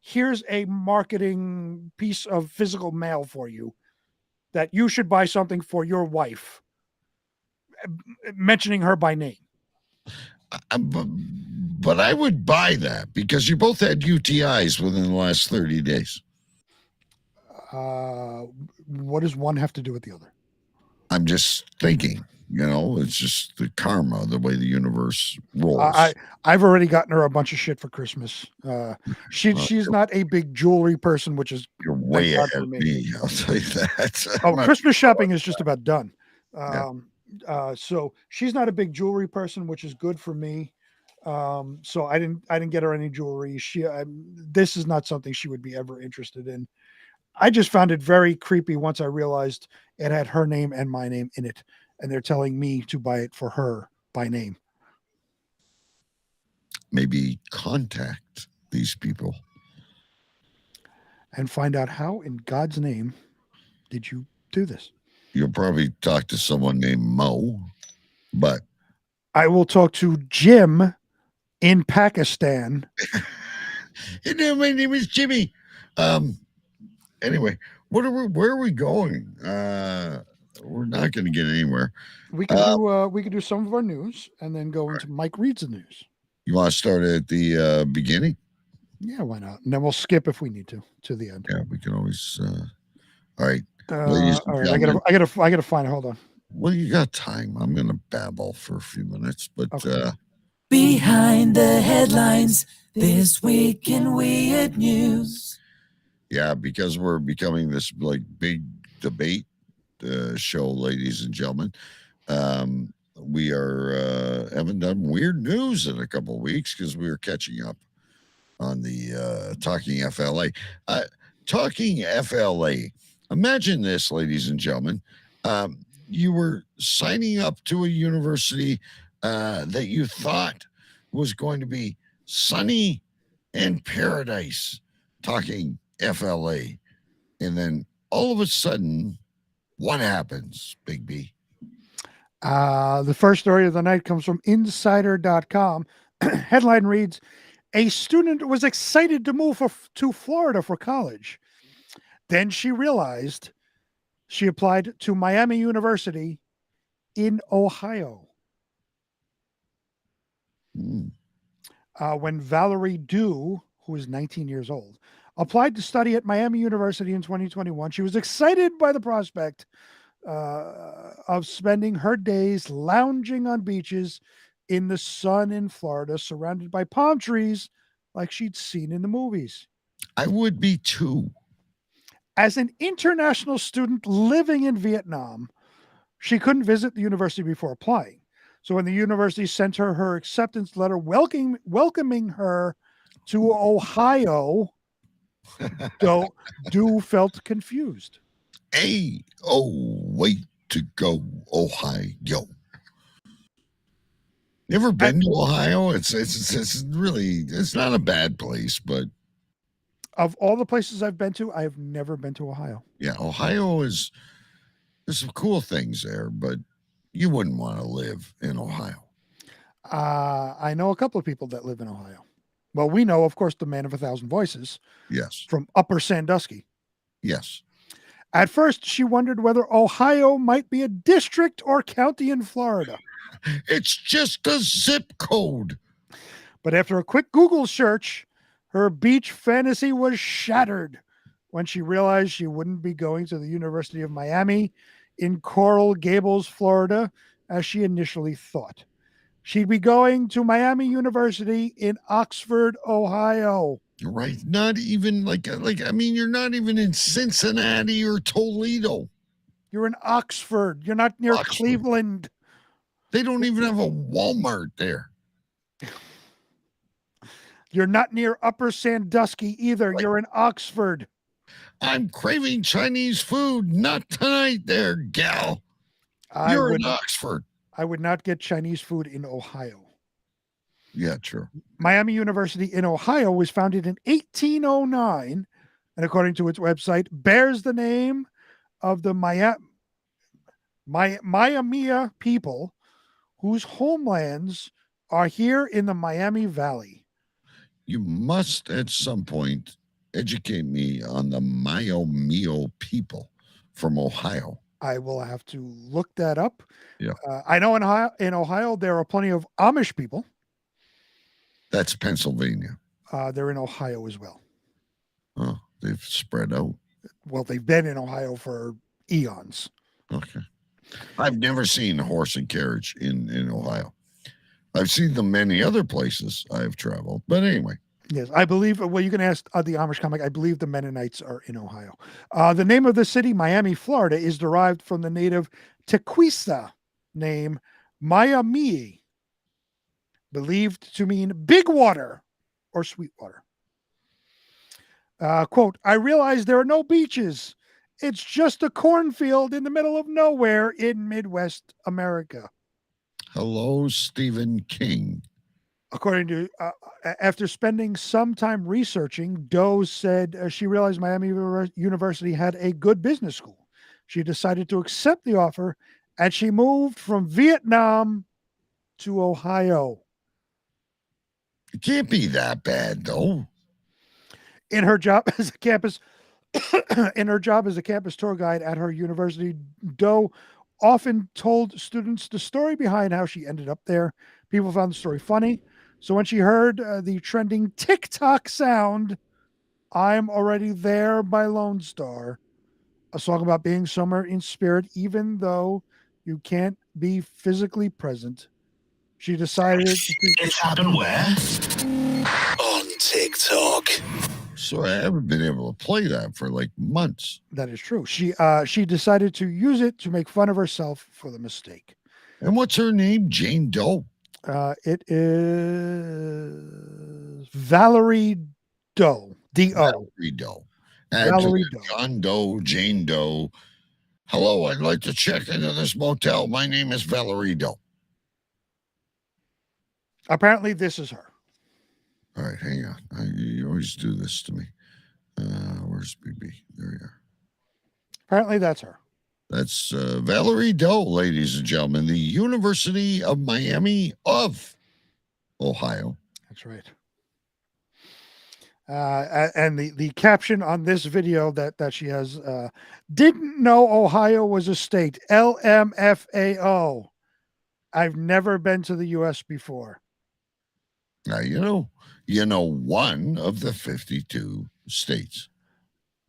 Here's a marketing piece of physical mail for you that you should buy something for your wife, mentioning her by name. But I would buy that because you both had UTIs within the last 30 days. What does one have to do with the other? I'm just thinking, it's just the karma, the way the universe rolls. I've already gotten her a bunch of shit for Christmas. She's not a big jewelry person, which is you're way ahead of me. I'll tell you that. Christmas shopping is just about done. So she's not a big jewelry person, which is good for me. So I didn't get her any jewelry. This is not something she would be ever interested in. I just found it very creepy once I realized it had her name and my name in it, and they're telling me to buy it for her by name. Maybe contact these people and find out how in God's name did you do this. You'll probably talk to someone named Mo, but I will talk to Jim in Pakistan. My name is Jimmy. Anyway, where are we going? We're not going to get anywhere. We could do some of our news and then go into Mike reads the news. You want to start at the beginning? Yeah, why not? And then we'll skip if we need to the end. Yeah, we can always. All right. All right, I gotta find it. Hold on. Well, you got time. I'm gonna babble for a few minutes, but okay. Behind the headlines this week in Weird News. Yeah, because we're becoming this big debate show, ladies and gentlemen. We are haven't done Weird News in a couple of weeks because we were catching up on the Talking FLA. Talking FLA. Imagine this, ladies and gentlemen. You were signing up to a university that you thought was going to be sunny and paradise, Talking FLA. And then all of a sudden, what happens, Big B? The first story of the night comes from Insider.com. Headline reads, a student was excited to move to Florida for college. Then she realized she applied to Miami University in Ohio. When Valerie Dew, who is 19 years old, applied to study at Miami University in 2021, she was excited by the prospect of spending her days lounging on beaches in the sun in Florida, surrounded by palm trees like she'd seen in the movies. I would be too. As an international student living in Vietnam, she couldn't visit the university before applying. So when the university sent her her acceptance letter welcoming her to Ohio, Dew felt confused. Way to go, Ohio. Never been to Ohio? It's really, it's not a bad place, but of all the places I've been to, I've never been to Ohio. Yeah, Ohio there's some cool things there, but you wouldn't want to live in Ohio. I know a couple of people that live in Ohio. Well, we know, of course, the man of 1,000 voices. Yes. From Upper Sandusky. Yes. At first, she wondered whether Ohio might be a district or county in Florida. It's just a zip code. But after a quick Google search, her beach fantasy was shattered when she realized she wouldn't be going to the University of Miami in Coral Gables, Florida, as she initially thought. She'd be going to Miami University in Oxford, Ohio. Right. Not even you're not even in Cincinnati or Toledo. You're in Oxford. You're not near Cleveland. They don't even have a Walmart there. You're not near Upper Sandusky either. You're in Oxford. I'm craving Chinese food. Not tonight there, gal. You're in Oxford. I would not get Chinese food in Ohio. Yeah, true. Miami University in Ohio was founded in 1809, and according to its website, bears the name of the Maiamia people whose homelands are here in the Miami Valley. You must, at some point, educate me on the Maiamia people from Ohio. I will have to look that up. Yeah. I know in Ohio, there are plenty of Amish people. That's Pennsylvania. They're in Ohio as well. Oh, they've spread out. Well, they've been in Ohio for eons. Okay. I've never seen a horse and carriage in Ohio. I've seen them many other places I've traveled. But anyway. Yes, I believe, well, you can ask the Amish comic. I believe the Mennonites are in Ohio. The name of the city, Miami, Florida, is derived from the native Tequisa name, Miami, believed to mean big water or sweet water. Quote, I realize there are no beaches. It's just a cornfield in the middle of nowhere in Midwest America. Hello, Stephen King. According to, after spending some time researching, Doe said she realized Miami University had a good business school. She decided to accept the offer, and she moved from Vietnam to Ohio. It can't be that bad, though. In her job as a campus tour guide at her university, Doe often told students the story behind how she ended up there. People found the story funny. So when she heard the trending TikTok sound, I'm Already There by Lone Star, a song about being somewhere in spirit, even though you can't be physically present, she decided It's happened where? On TikTok. So I haven't been able to play that for like months. That is true. She decided to use it to make fun of herself for the mistake. And what's her name? Jane Doe? It is Valerie Doe. D-O. Valerie Doe. Valerie Doe. John Doe, Jane Doe. Hello, I'd like to check into this motel. My name is Valerie Doe. Apparently, this is her. All right, hang on. You always do this to me. Where's BB? There you are. Apparently, that's her. That's Valerie Doe, ladies and gentlemen, the University of Miami of Ohio. That's right. And the caption on this video that she has, didn't know Ohio was a state. LMFAO. I've never been to the U.S. before. Now, you know one of the 52 states.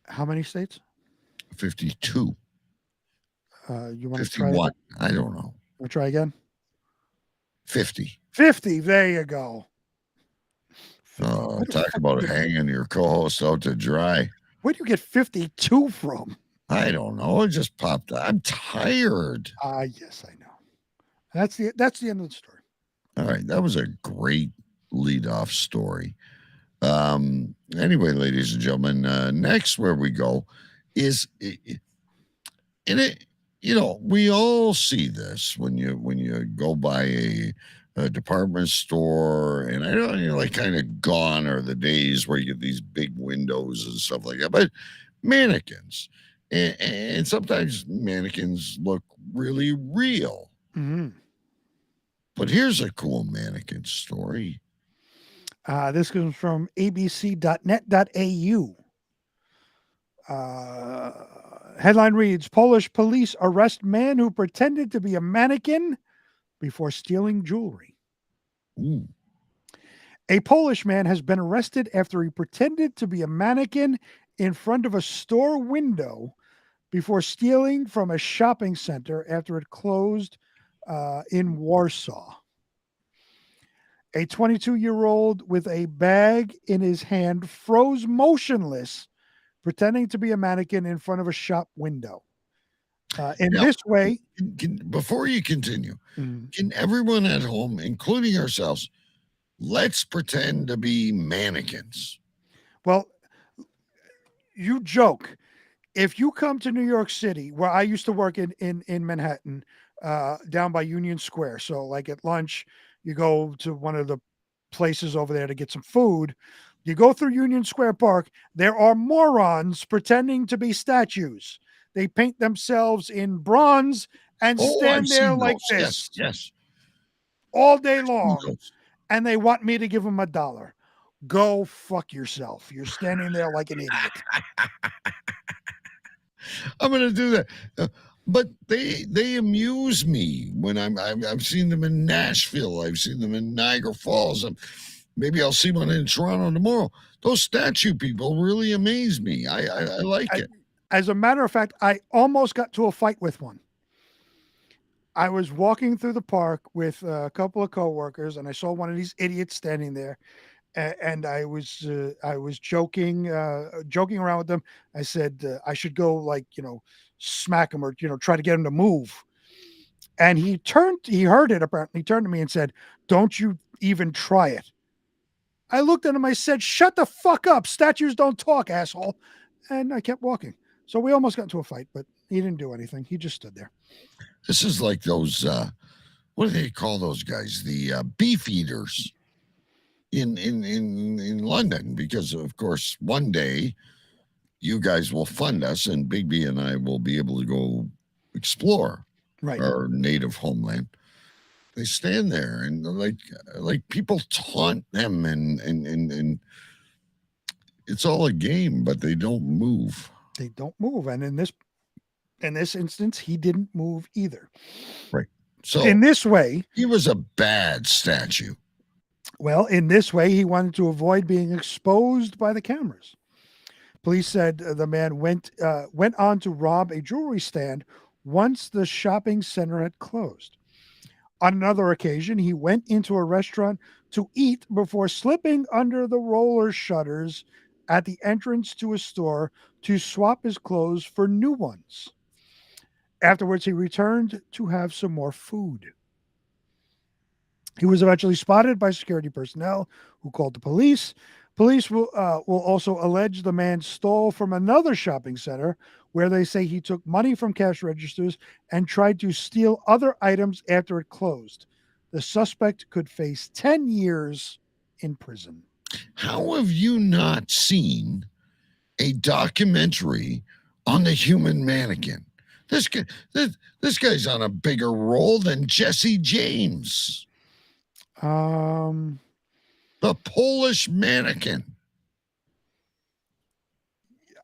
How many states? 52. You want to try 51. I don't know. We'll try again. 50. 50. There you go. Oh, talk about hanging your co-host out to dry. Where do you get 52 from? I don't know. It just popped up. I'm tired. Yes, I know. That's the end of the story. All right. That was a great lead-off story. Anyway, ladies and gentlemen, next where we go is we all see this when you go by a department store, and I know kind of gone are the days where you get these big windows and stuff like that, but mannequins, and sometimes mannequins look really real. Mm-hmm. But here's a cool mannequin story. This comes from abc.net.au. Headline reads, Polish police arrest man who pretended to be a mannequin before stealing jewelry. Ooh. A Polish man has been arrested after he pretended to be a mannequin in front of a store window before stealing from a shopping center after it closed in Warsaw. A 22-year-old with a bag in his hand froze motionless, pretending to be a mannequin in front of a shop window. This way... Before you continue, can everyone at home, including ourselves, let's pretend to be mannequins? Well, you joke. If you come to New York City, where I used to work in Manhattan, down by Union Square, so like at lunch, you go to one of the places over there to get some food. You go through Union Square Park. There are morons pretending to be statues. They paint themselves in bronze and stand there like this. Yes. All day long. And they want me to give them $1. Go fuck yourself. You're standing there like an idiot. I'm going to do that. But they amuse me when I've seen them in Nashville. I've seen them in Niagara Falls. Maybe I'll see one in Toronto tomorrow. Those statue people really amaze me. I like it. As a matter of fact, I almost got to a fight with one. I was walking through the park with a couple of coworkers, and I saw one of these idiots standing there. And I was joking around with them. I said I should go smack him or try to get him to move. And he heard it apparently. He turned to me and said, "Don't you even try it." I looked at him. I said, "Shut the fuck up. Statues don't talk, asshole." And I kept walking. So we almost got into a fight, but he didn't do anything. He just stood there. This is like those what do they call those guys? The beef eaters. In London, because of course one day you guys will fund us and Big B and I will be able to go explore our native homeland. They stand there and like people taunt them and it's all a game, but they don't move. They don't move, and in this instance, he didn't move either. Right. So in this way, he was a bad statue. Well, in this way, he wanted to avoid being exposed by the cameras. Police said the man went on to rob a jewelry stand once the shopping center had closed. On another occasion, he went into a restaurant to eat before slipping under the roller shutters at the entrance to a store to swap his clothes for new ones. Afterwards, he returned to have some more food. He was eventually spotted by security personnel who called the police. Police will also allege the man stole from another shopping center where they say he took money from cash registers and tried to steal other items after it closed. The suspect could face 10 years in prison. How have you not seen a documentary on the human mannequin? This guy, this guy's on a bigger role than Jesse James, Um, the Polish mannequin.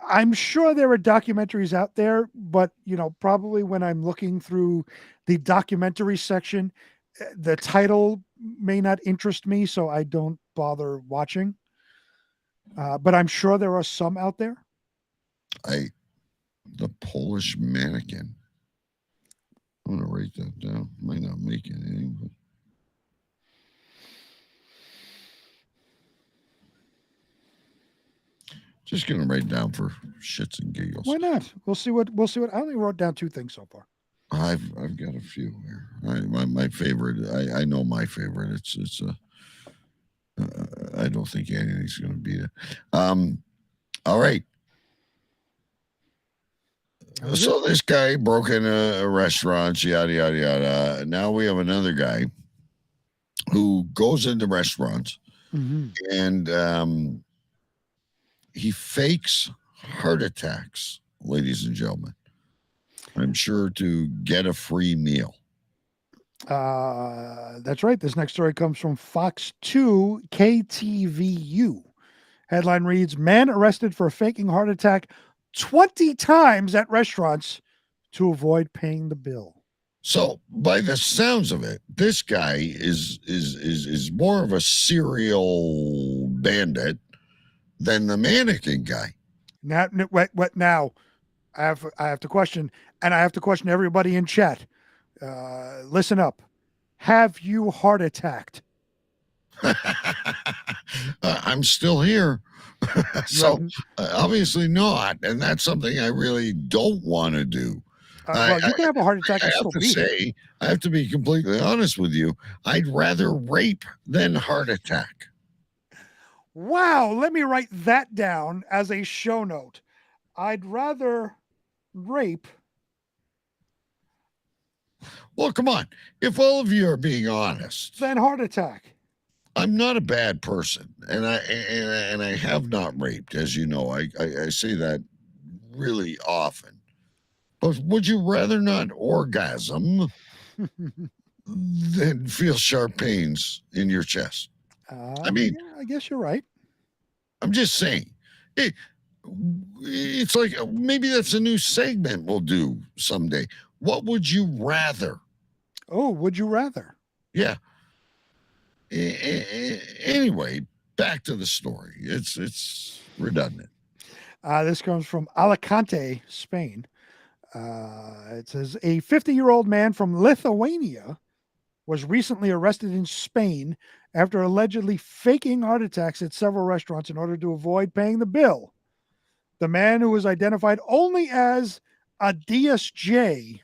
I'm sure there are documentaries out there, but probably when I'm looking through the documentary section, the title may not interest me, so I don't bother watching. But I'm sure there are some out there. The Polish mannequin. I'm gonna write that down. Might not make anything, but just gonna write down for shits and giggles. Why not? We'll see what I only wrote down 2 things so far. I've got a few here. My favorite. I know my favorite. It's I don't think anything's gonna beat it. All right. So this guy broke in a restaurant, yada yada yada. Now we have another guy who goes into restaurants and he fakes heart attacks, ladies and gentlemen. I'm sure to get a free meal. That's right. This next story comes from Fox 2 KTVU. Headline reads, "Man arrested for faking heart attack 20 times at restaurants to avoid paying the bill." So, by the sounds of it, this guy is more of a serial bandit than the mannequin guy. Now, what now? I have to question, and I have to question everybody in chat. Listen up. Have you heart attacked? I'm still here. So obviously not. And that's something I really don't want to do. Well, you can have a heart attack and still be. I have to be completely honest with you. I'd rather rape than heart attack. Wow. Let me write that down as a show note. I'd rather rape. Well, come on. If all of you are being honest, then heart attack. I'm not a bad person, and I have not raped, as you know. I say that really often. But would you rather not orgasm than feel sharp pains in your chest? I mean, yeah, I guess you're right. I'm just saying. It's like maybe that's a new segment we'll do someday. What would you rather? Oh, would you rather? Yeah. Anyway, back to the story. It's redundant. This comes from Alicante, Spain. It says a 50-year-old man from Lithuania was recently arrested in Spain after allegedly faking heart attacks at several restaurants in order to avoid paying the bill. The man, who was identified only as Adias J,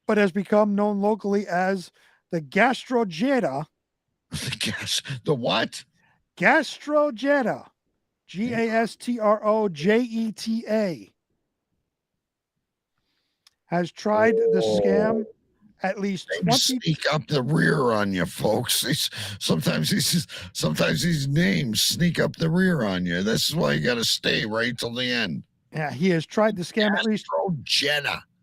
but has become known locally as the Gastrojeta. The what? Gastrojeta. Gastrojeta. Has tried the scam at least 20. Sneak up the rear on you, folks. Sometimes these names sneak up the rear on you. This is why you got to stay right till the end. Yeah, he has tried the scam at least.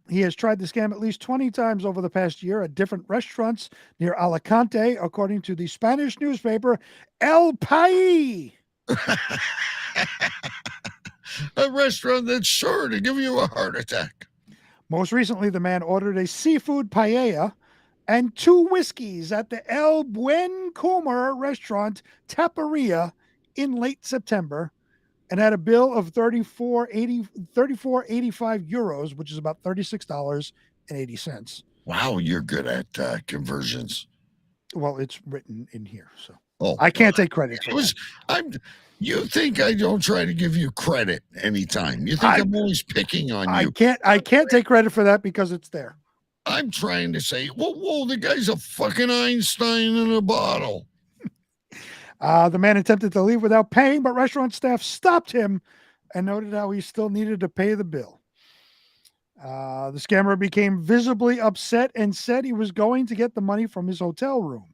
He has tried the scam at least 20 times over the past year at different restaurants near Alicante, according to the Spanish newspaper El País. A restaurant that's sure to give you a heart attack. Most recently, the man ordered a seafood paella and 2 whiskeys at the El Buen Comer restaurant Taperia in late September and had a bill of €34.85, which is about $36.80. Wow, you're good at conversions. Well, it's written in here, so I can't take credit for it. You think I don't try to give you credit anytime? You think I'm always picking on you? I can't take credit for that because it's there. I'm trying to say, whoa, the guy's a fucking Einstein in a bottle. The man attempted to leave without paying, but restaurant staff stopped him and noted how he still needed to pay the bill. The scammer became visibly upset and said he was going to get the money from his hotel room.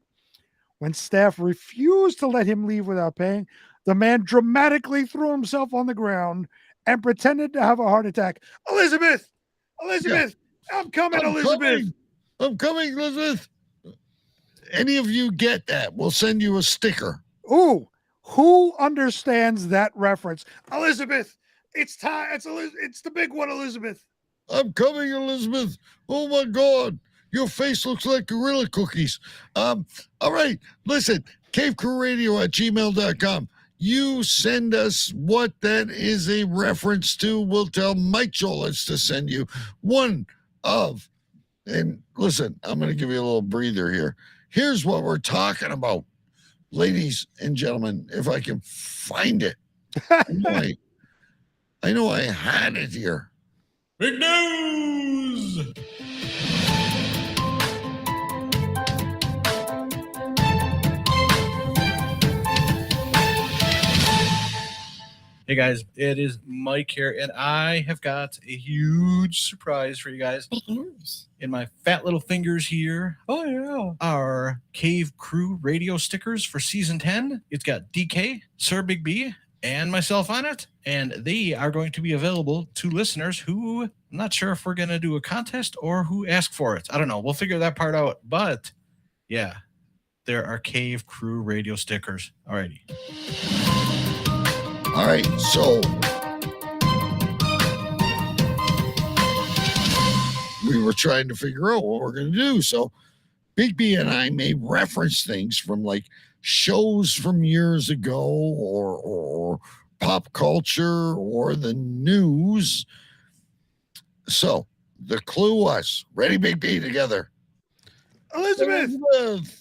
When staff refused to let him leave without paying, the man dramatically threw himself on the ground and pretended to have a heart attack. Elizabeth, Elizabeth, I'm coming, Elizabeth. I'm coming, Elizabeth. Any of you get that? We'll send you a sticker. Ooh, who understands that reference? Elizabeth, it's time. It's the big one, Elizabeth. I'm coming, Elizabeth. Oh my God. Your face looks like gorilla cookies. All right. Listen, cavecrewradio@gmail.com. You send us what that is a reference to. We'll tell Mike Jolitz to send you one of. And listen, I'm going to give you a little breather here. Here's what we're talking about. Ladies and gentlemen, if I can find it. I know I had it here. Big news! Hey guys, it is Mike here, and I have got a huge surprise for you guys. Big news. In my fat little fingers here. Oh, yeah. Our Cave Crew radio stickers for season 10. It's got DK, Sir Big B, and myself on it. And they are going to be available to listeners who, I'm not sure if we're going to do a contest or who ask for it. I don't know. We'll figure that part out. But yeah, there are Cave Crew radio stickers. Alrighty. All right, so we were trying to figure out what we're going to do. So Big B and I may reference things from like shows from years ago or pop culture or the news. So the clue was, ready, Big B, together. Elizabeth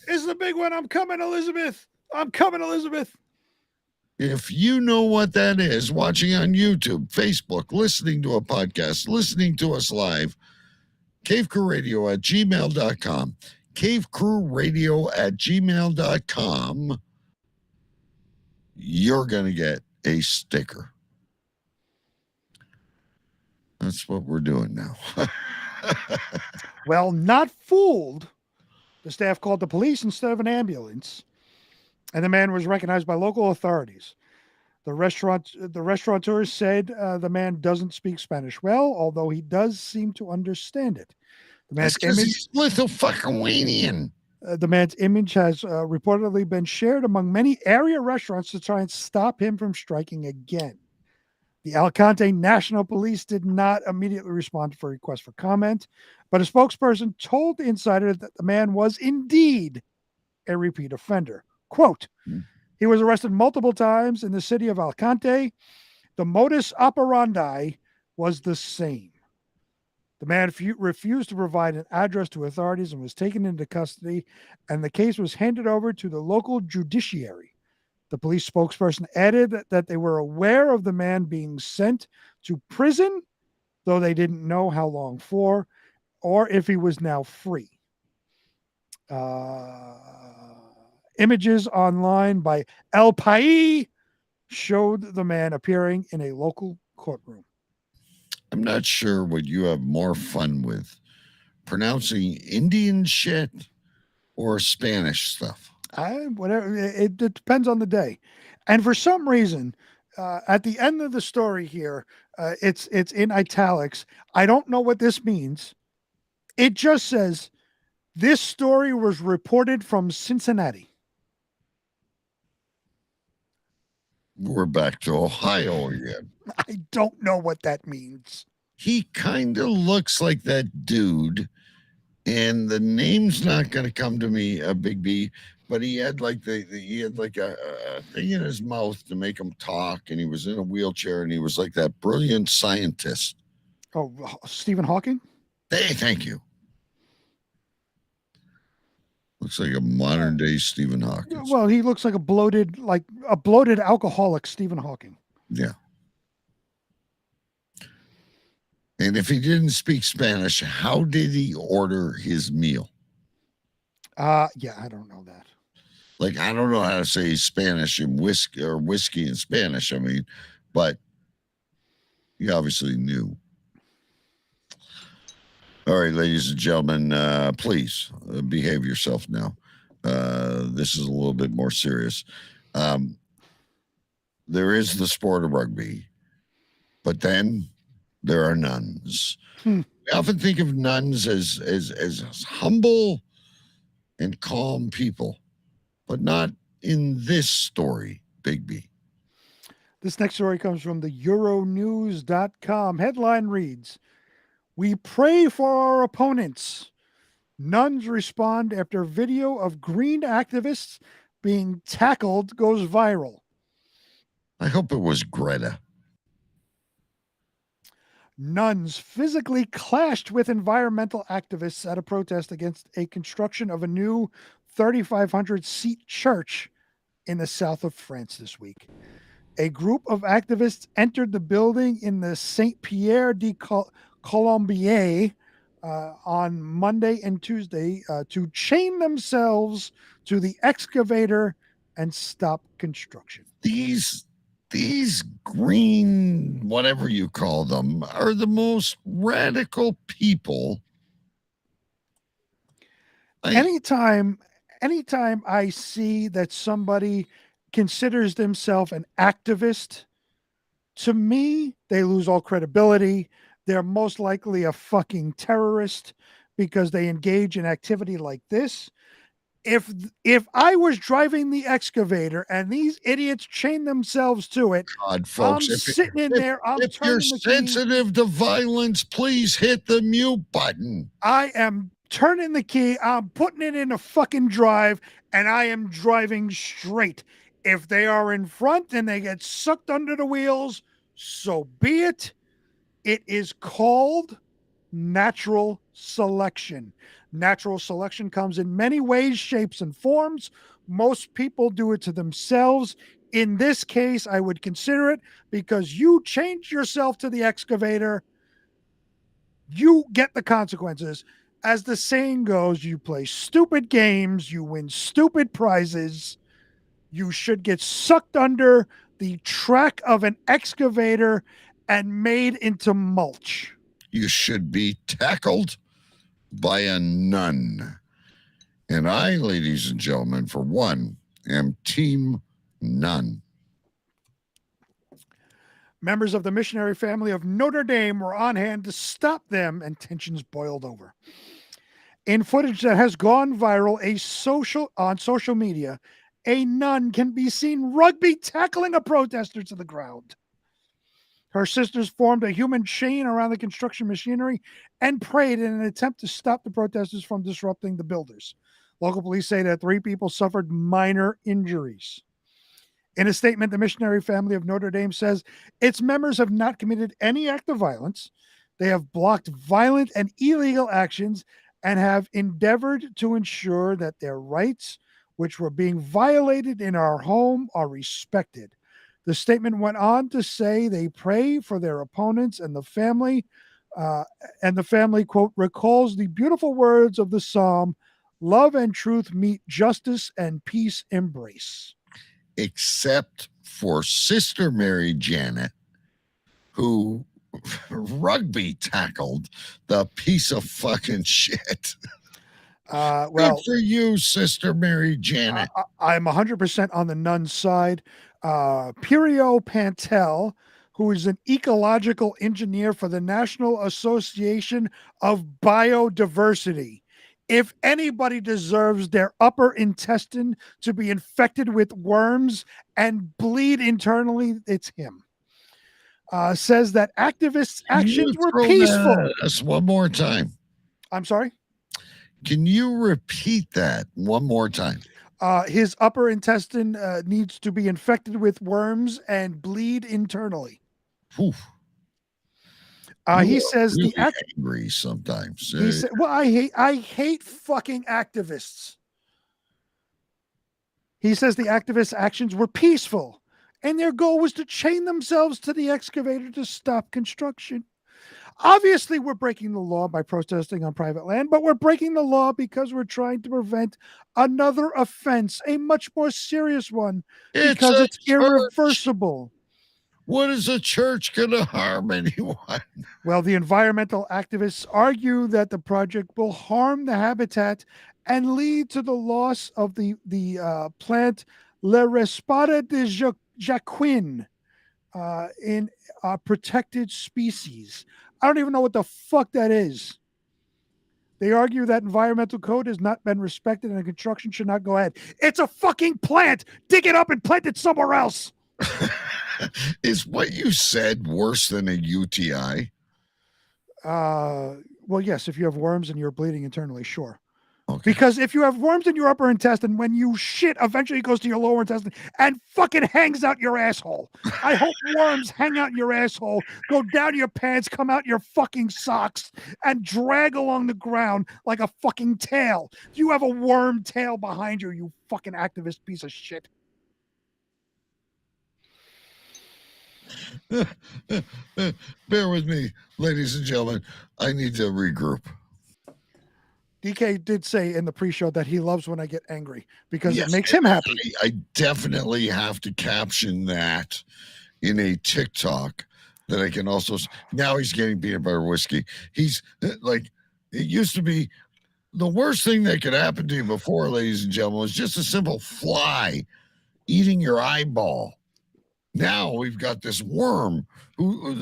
is the big one. I'm coming, Elizabeth. I'm coming, Elizabeth. If you know what that is, watching on YouTube, Facebook, listening to a podcast, listening to us live, cavecrewradio@gmail.com, cavecrewradio@gmail.com, you're going to get a sticker. That's what we're doing now. Well, not fooled. The staff called the police instead of an ambulance, and the man was recognized by local authorities. The restaurateur said the man doesn't speak Spanish well, although he does seem to understand it. The man's image, Lithuanian. The man's image has reportedly been shared among many area restaurants to try and stop him from striking again. The Alicante National Police did not immediately respond to a request for comment, but a spokesperson told the Insider that the man was indeed a repeat offender. Quote, he was arrested multiple times in the city of Alicante. The modus operandi was the same. The man refused to provide an address to authorities and was taken into custody, and the case was handed over to the local judiciary. The police spokesperson added that they were aware of the man being sent to prison, though they didn't know how long for or if he was now free. Images online by El País showed the man appearing in a local courtroom. I'm not sure what you have more fun with, pronouncing Indian shit or Spanish stuff. Whatever. It depends on the day. And for some reason, at the end of the story here, it's in italics. I don't know what this means. It just says, this story was reported from Cincinnati. We're back to Ohio again. I don't know what that means. He kind of looks like that dude, and the name's not going to come to me, Big B, but he had like a thing in his mouth to make him talk, and he was in a wheelchair, and he was like that brilliant scientist. Oh, Stephen Hawking? Hey, thank you. Looks like a modern day Stephen Hawking. Well, he looks like a bloated alcoholic Stephen Hawking. Yeah. And if he didn't speak Spanish, how did he order his meal? Yeah, I don't know that. Like, I don't know how to say Spanish and whiskey in Spanish. I mean, but he obviously knew. All right, ladies and gentlemen, please behave yourself now. This is a little bit more serious. There is the sport of rugby, but then there are nuns. Hmm. We often think of nuns as humble and calm people, but not in this story, Big B. This next story comes from the Euronews.com. Headline reads, "We pray for our opponents. Nuns respond after video of green activists being tackled goes viral." I hope it was Greta. Nuns physically clashed with environmental activists at a protest against a construction of a new 3,500 seat church in the south of France this week. A group of activists entered the building in the Saint Pierre de Colombier on Monday and Tuesday to chain themselves to the excavator and stop construction. These green, whatever you call them, are the most radical people. Anytime I see that somebody considers themselves an activist, to me, they lose all credibility. They're most likely a fucking terrorist because they engage in activity like this. If I was driving the excavator and these idiots chain themselves to it, God, folks, I'm sitting in there. if you're sensitive to violence, please hit the mute button. I am turning the key. I'm putting it in a fucking drive, and I am driving straight. If they are in front and they get sucked under the wheels, so be it. It is called natural selection. Natural selection comes in many ways, shapes, and forms. Most people do it to themselves. In this case, I would consider it because you changed yourself to the excavator. You get the consequences. As the saying goes, you play stupid games, you win stupid prizes. You should get sucked under the track of an excavator and made into mulch. You should be tackled by a nun. And I, ladies and gentlemen, for one, am team nun. Members of the missionary family of Notre Dame were on hand to stop them, and tensions boiled over. In footage that has gone viral on social media, a nun can be seen rugby tackling a protester to the ground. Her sisters formed a human chain around the construction machinery and prayed in an attempt to stop the protesters from disrupting the builders. Local police say that 3 people suffered minor injuries. In a statement, the missionary family of Notre Dame says its members have not committed any act of violence. They have blocked violent and illegal actions and have endeavored to ensure that their rights, which were being violated in our home, are respected. The statement went on to say they pray for their opponents, and the family, quote, recalls the beautiful words of the psalm, "Love and truth meet, justice and peace embrace." Except for Sister Mary Janet, who rugby tackled the piece of fucking shit. Well, good for you, Sister Mary Janet. I'm 100% on the nun's side. Pirio Pantel, who is an ecological engineer for the National Association of Biodiversity. If anybody deserves their upper intestine to be infected with worms and bleed internally, it's him. Says that activists' actions were peaceful. Us one more time. I'm sorry? Can you repeat that one more time? His upper intestine needs to be infected with worms and bleed internally. Oof. He says really the angry sometimes. He said, "Well, I hate fucking activists." He says the activists' actions were peaceful, and their goal was to chain themselves to the excavator to stop construction. Obviously, we're breaking the law by protesting on private land, but we're breaking the law because we're trying to prevent another offense, a much more serious one, because it's irreversible. What is a church going to harm anyone? Well, the environmental activists argue that the project will harm the habitat and lead to the loss of the plant Le Respada de Jacquin, in protected species. I don't even know what the fuck that is. They argue that environmental code has not been respected and construction should not go ahead. It's a fucking plant. Dig it up and plant it somewhere else. Is what you said worse than a UTI? Well, yes, if you have worms and you're bleeding internally, sure. Okay. Because if you have worms in your upper intestine, when you shit, eventually it goes to your lower intestine and fucking hangs out your asshole. I hope worms hang out your asshole, go down your pants, come out your fucking socks, and drag along the ground like a fucking tail. You have a worm tail behind you, you fucking activist piece of shit. Bear with me, ladies and gentlemen. I need to regroup. DK did say in the pre-show that he loves when I get angry because Yes, it makes him happy. I definitely have to caption that in a TikTok that I can also. Now he's getting peanut butter whiskey. He's like, it used to be the worst thing that could happen to you before, ladies and gentlemen, was just a simple fly eating your eyeball. Now we've got this worm who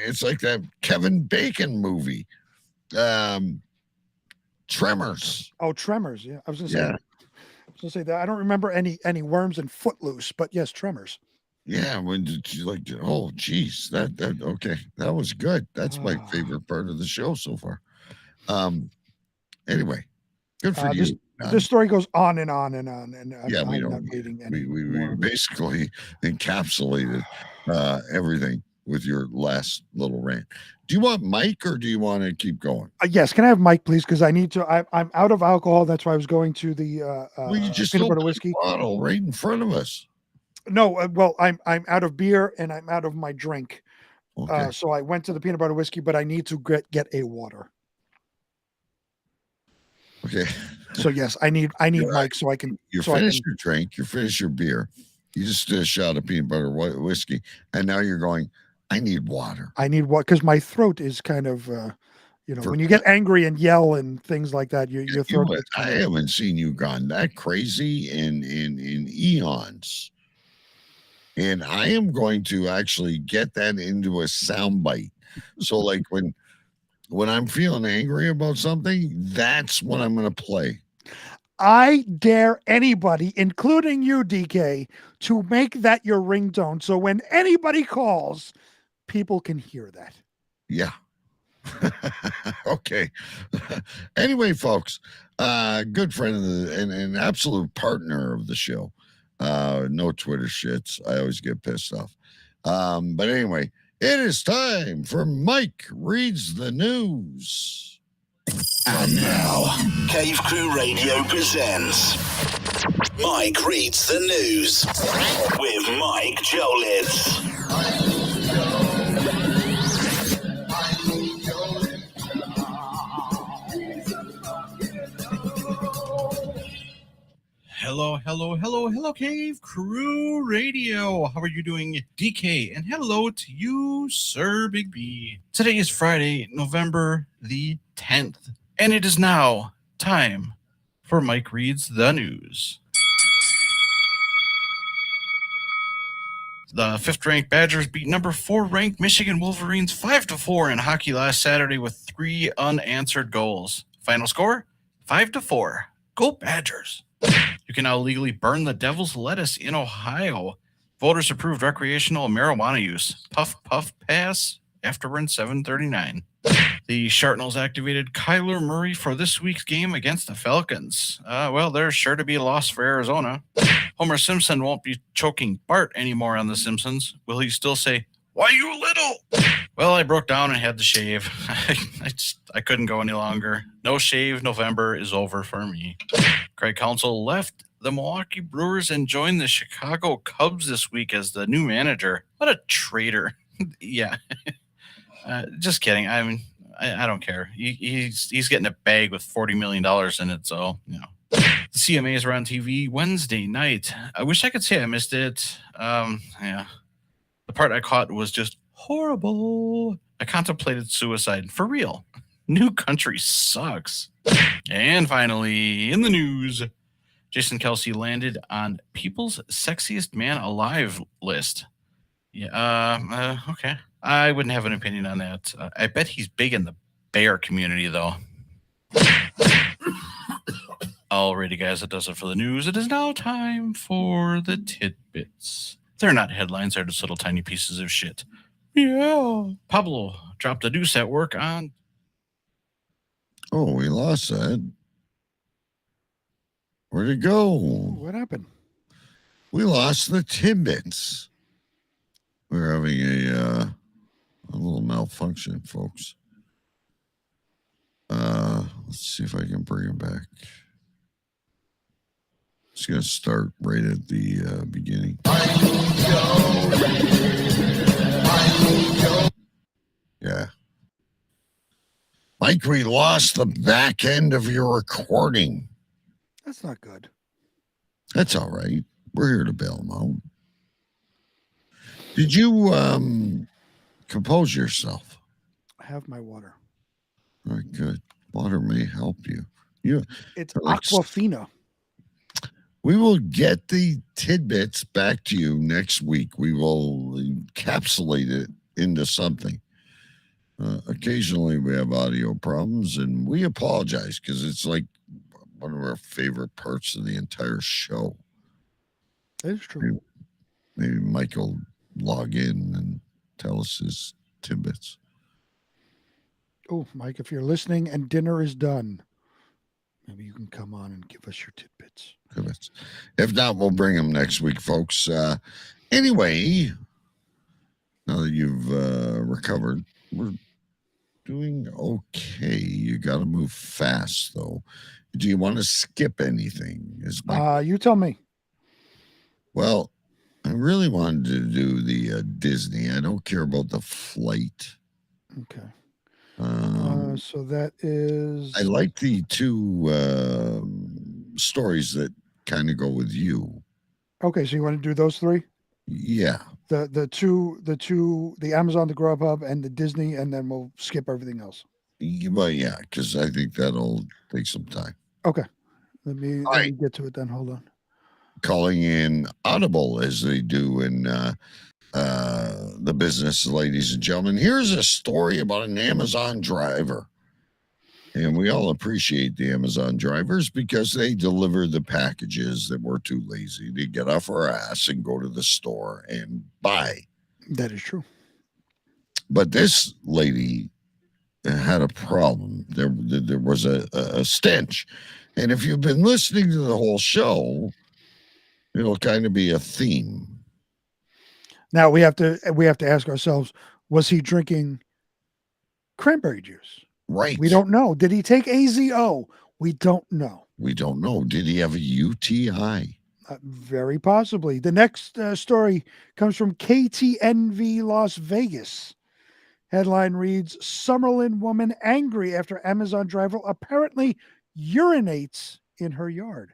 it's like that Kevin Bacon movie. Tremors. Oh, Tremors. Yeah, I was gonna say that I don't remember any worms in Footloose, but yes, Tremors. Yeah, when you like, oh, geez, that okay, that was good. That's my favorite part of the show so far. Anyway, good for you. This story goes on and on and on, and Yeah, I'm we not don't. reading any We more. basically encapsulated everything with your last little rant. Do you want Mike or do you want to keep going? Yes, can I have Mike, please? Because I need to. I'm out of alcohol. That's why I was going to the Well, you just peanut opened butter whiskey the bottle right in front of us. No, well, I'm out of beer and I'm out of my drink. Okay. So I went to the peanut butter whiskey, but I need to get a water. Okay. So yes, I need Mike so I can. You so I finished can, your drink. You finished your beer. You just did a shot of peanut butter whiskey, and now you're going. I need water. I need what? Because my throat is kind of, when you get angry and yell and things like that, your throat. I haven't seen you gone that crazy in eons. And I am going to actually get that into a soundbite. So, like when I'm feeling angry about something, that's what I'm going to play. I dare anybody, including you, DK, to make that your ringtone. So when anybody calls, people can hear that. Yeah. Okay. Anyway, folks, good friend of and an absolute partner of the show. No Twitter shits. I always get pissed off. But anyway, it is time for Mike Reads the News. And now, Cave Crew Radio presents Mike Reads the News with Mike Jolitz. Hello, Cave Crew Radio. How are you doing, DK? And hello to you, Sir Big B. Today is Friday, November the 10th, and it is now time for Mike Reads the News. The 5th-ranked Badgers beat number 4-ranked Michigan Wolverines 5-4 in hockey last Saturday with 3 unanswered goals. Final score, 5-4. Go Badgers. You can now legally burn the devil's lettuce in Ohio. Voters approved recreational marijuana use. Puff, puff, pass. Afterward, 7:39. The Sharpnels activated Kyler Murray for this week's game against the Falcons. Well, there's sure to be a loss for Arizona. Homer Simpson won't be choking Bart anymore on The Simpsons. Will he still say, "Why you little?" Well, I broke down and had to shave. I couldn't go any longer. No shave November is over for me. Craig Counsell left the Milwaukee Brewers and joined the Chicago Cubs this week as the new manager. What a traitor. Yeah. Just kidding. I mean, I don't care. He's getting a bag with $40 million in it, so, you know. The CMAs are on TV Wednesday night. I wish I could say I missed it. Yeah. The part I caught was just horrible. I contemplated suicide. For real. New Country sucks. And finally, in the news, Jason Kelce landed on People's Sexiest Man Alive list. Yeah. Okay. I wouldn't have an opinion on that. I bet he's big in the bear community, though. Alrighty, guys, that does it for the news. It is now time for the tidbits. They're not headlines, they're just little tiny pieces of shit. Yeah. Pablo dropped a deuce at work on. Oh, we lost that. Where'd it go? What happened? We lost the tidbits. We're having a little malfunction, folks. Let's see if I can bring it back. It's going to start right at the beginning. Yeah. Mike, we lost the back end of your recording. That's not good. That's all right. We're here to bail them out. Did you compose yourself? I have my water. All right, good. Water may help you. It's Aquafina. We will get the tidbits back to you next week. We will encapsulate it into something. Occasionally we have audio problems, and we apologize because it's like one of our favorite parts of the entire show. That is true. Maybe Mike will log in and tell us his tidbits. Oh, Mike, if you're listening and dinner is done, maybe you can come on and give us your tidbits. If not, we'll bring them next week, folks. Anyway, now that you've recovered, we're doing okay. You got to move fast, though. Do you want to skip anything? You tell me. Well, I really wanted to do the Disney. I don't care about the flight. Okay. So that is. I like the two stories that kind of go with you. Okay, so you want to do those three? Yeah. The two, the Amazon, the Grubhub, and the Disney, and then we'll skip everything else. Well, yeah, because I think that'll take some time. Okay. Let me get to it then. Hold on. Calling in Audible as they do in the business, ladies and gentlemen. Here's a story about an Amazon driver. And we all appreciate the Amazon drivers because they deliver the packages that we're too lazy to get off our ass and go to the store and buy. That is true. But this lady had a problem. There was a stench. And if you've been listening to the whole show, it'll kind of be a theme. Now we have to ask ourselves, was he drinking cranberry juice? Right. We don't know. Did he take AZO? We don't know. We don't know. Did he have a UTI? Very possibly. The next story comes from KTNV Las Vegas. Headline reads, Summerlin woman angry after Amazon driver apparently urinates in her yard.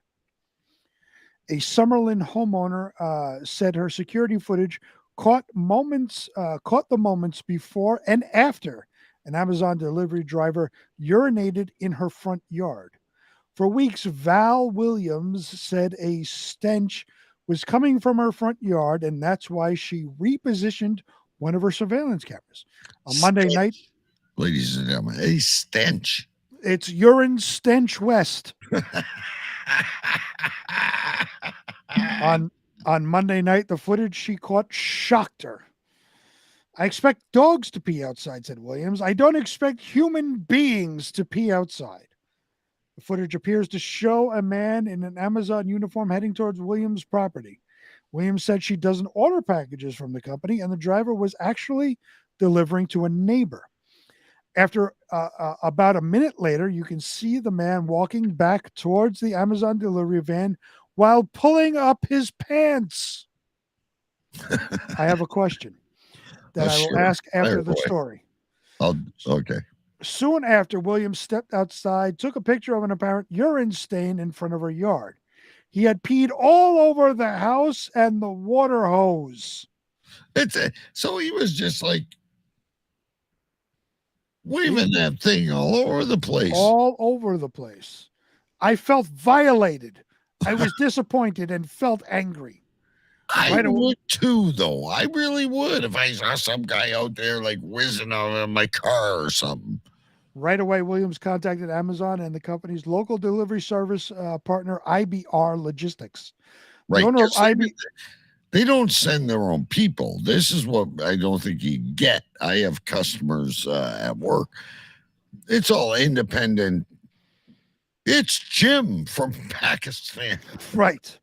A Summerlin homeowner said her security footage caught the moments before and after an Amazon delivery driver urinated in her front yard. For weeks, Val Williams said a stench was coming from her front yard, and that's why she repositioned one of her surveillance cameras. On Monday night, ladies and gentlemen, a stench. It's urine stench west. On Monday night, the footage she caught shocked her. I expect dogs to pee outside, said Williams. I don't expect human beings to pee outside. The footage appears to show a man in an Amazon uniform heading towards Williams' property. Williams said she doesn't order packages from the company, and the driver was actually delivering to a neighbor. After about a minute later, you can see the man walking back towards the Amazon delivery van while pulling up his pants. I have a question that I will ask after the story. Okay. Soon after, Williams stepped outside, took a picture of an apparent urine stain in front of her yard. He had peed all over the house and the water hose. So he was just like waving that thing all over the place. All over the place. I felt violated. I was disappointed and felt angry. I would too, though. I really would if I saw some guy out there like whizzing out of my car or something. Right away, Williams contacted Amazon and the company's local delivery service partner, IBR Logistics. The Right. owner of 'cause IB, they don't send their own people. This is what I don't think you get. I have customers at work. It's all independent. It's Jim from Pakistan. right.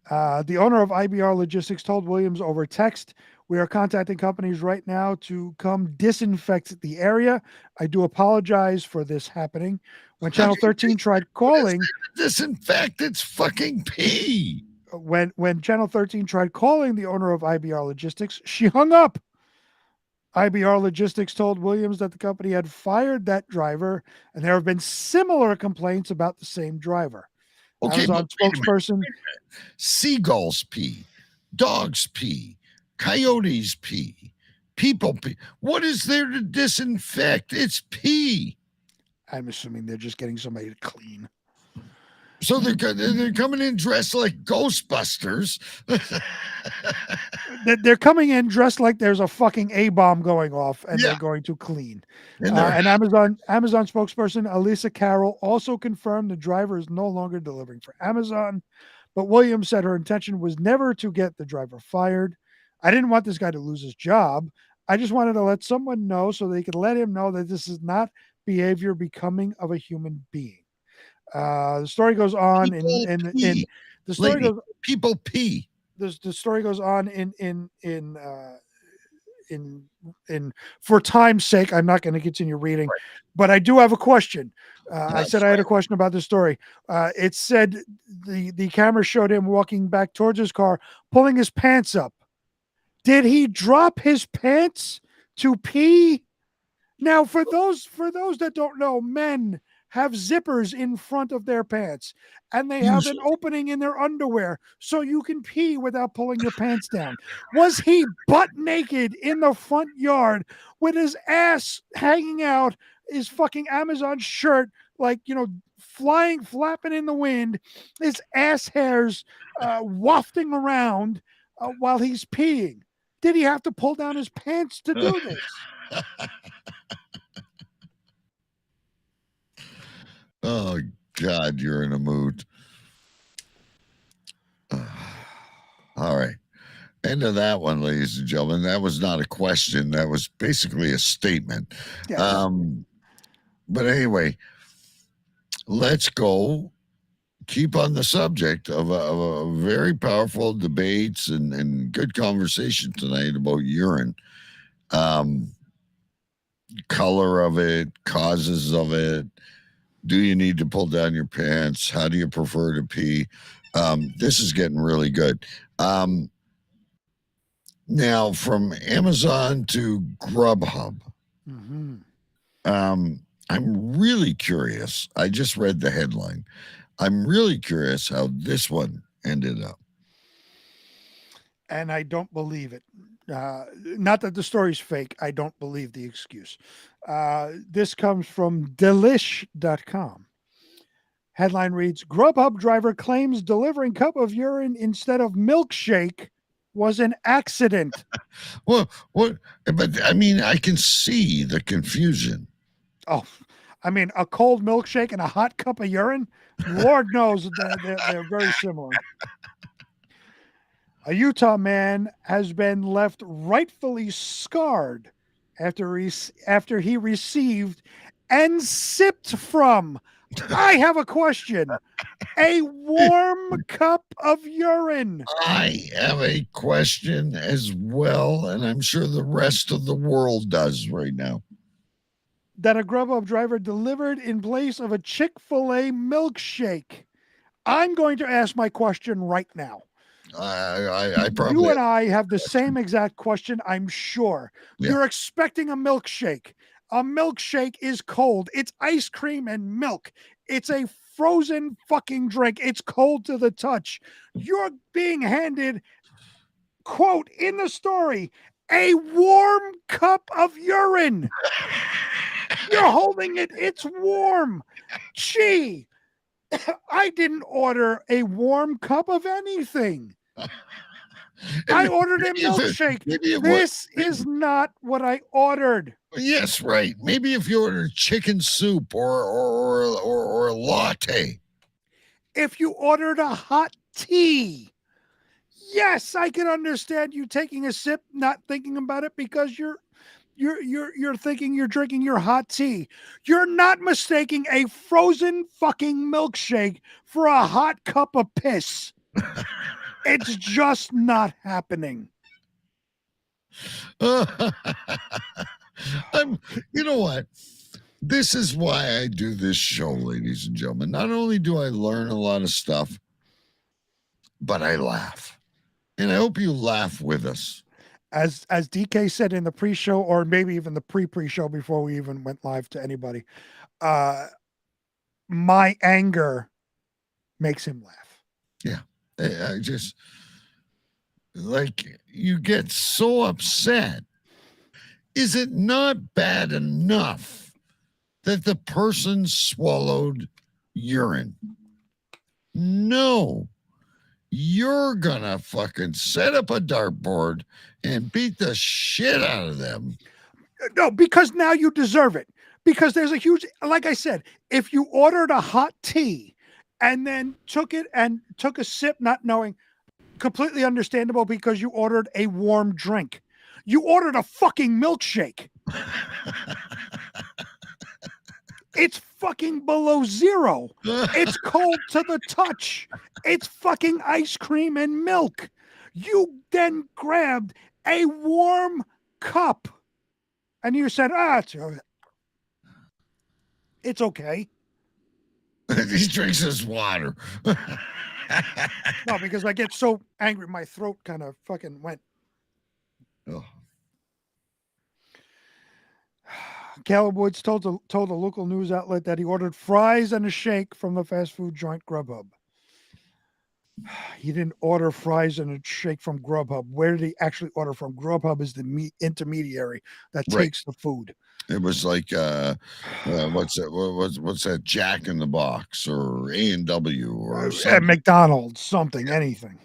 The owner of IBR Logistics told Williams over text, "We are contacting companies right now to come disinfect the area. I do apologize for this happening. When Channel 13 tried calling, Disinfect, it's fucking pee. When Channel 13 tried calling the owner of IBR Logistics, she hung up. IBR Logistics told Williams that the company had fired that driver, and there have been similar complaints about the same driver." Okay, Amazon but wait a minute, spokesperson. wait a minute. Seagulls pee, dogs pee, coyotes pee, people pee. What is there to disinfect? It's pee. I'm assuming they're just getting somebody to clean. So they're coming in dressed like Ghostbusters. They're coming in dressed like there's a fucking A-bomb going off, and Yeah. they're going to clean. And they're- And Amazon spokesperson Elisa Carroll also confirmed the driver is no longer delivering for Amazon, but Williams said her intention was never to get the driver fired. "I didn't want this guy to lose his job. I just wanted to let someone know so they could let him know that this is not behavior becoming of a human being." The story goes on in the story Lady, goes people pee. the story goes on in for time's sake, I'm not going to continue reading, but I do have a question. I said I had a question about this story. It said the camera showed him walking back towards his car, pulling his pants up. Did he drop his pants to pee? Now, for those that don't know, men have zippers in front of their pants, and they have an opening in their underwear so you can pee without pulling your pants down. Was he butt naked in the front yard with his ass hanging out, his fucking Amazon shirt, like, flapping in the wind, his ass hairs wafting around while he's peeing? Did he have to pull down his pants to do this? Oh, God, you're in a mood. All right. End of that one, ladies and gentlemen. That was not a question. That was basically a statement. Yes. But anyway, let's go. Keep on the subject of a very powerful debates and good conversation tonight about urine. Color of it, causes of it. Do you need to pull down your pants? How do you prefer to pee? This is getting really good. Now, from Amazon to Grubhub, I'm really curious. I just read the headline. I'm really curious how this one ended up. And I don't believe it. Not that the story's fake. I don't believe the excuse. This comes from delish.com. Headline reads, Grubhub driver claims delivering cup of urine instead of milkshake was an accident. Well, what? But I mean, I can see the confusion. Oh, I mean, a cold milkshake and a hot cup of urine? Lord knows they're very similar. A Utah man has been left rightfully scarred after he received and sipped from, I have a question, a warm cup of urine. I have a question as well, and I'm sure the rest of the world does right now. That a Grubhub driver delivered in place of a Chick-fil-A milkshake. I'm going to ask my question right now. I probably... You and I have the same exact question, I'm sure. Yeah. You're expecting a milkshake. A milkshake is cold. It's ice cream and milk. It's a frozen fucking drink. It's cold to the touch. You're being handed, quote, in the story, a warm cup of urine. You're holding it. It's warm. Gee, I didn't order a warm cup of anything. I ordered a milkshake. This is not what I ordered. Yes, right. Maybe if you ordered chicken soup or a latte. If you ordered a hot tea, yes, I can understand you taking a sip, not thinking about it because you're thinking you're drinking your hot tea. You're not mistaking a frozen fucking milkshake for a hot cup of piss. It's just not happening. You know what? This is why I do this show, ladies and gentlemen. Not only do I learn a lot of stuff, but I laugh. And I hope you laugh with us. As DK said in the pre-show, or maybe even the pre-show before we even went live to anybody, my anger makes him laugh. Yeah. I just, like, you get so upset. Is it not bad enough that the person swallowed urine? No. You're gonna fucking set up a dartboard and beat the shit out of them. No, because now you deserve it. Because there's a huge, like I said, if you ordered a hot tea and then took a sip, not knowing, completely understandable because you ordered a warm drink. You ordered a fucking milkshake. It's fucking below zero. It's cold to the touch. It's fucking ice cream and milk. You then grabbed a warm cup and you said, it's okay. He drinks his water. No, because I get so angry, my throat kind of fucking went. Oh. Caleb Woods told a local news outlet that he ordered fries and a shake from the fast food joint Grubhub. He didn't order fries and a shake from Grubhub. Where did he actually order from? Grubhub is the intermediary that takes the food. It was like what's that? Jack in the Box or A&W or something. McDonald's, something, anything.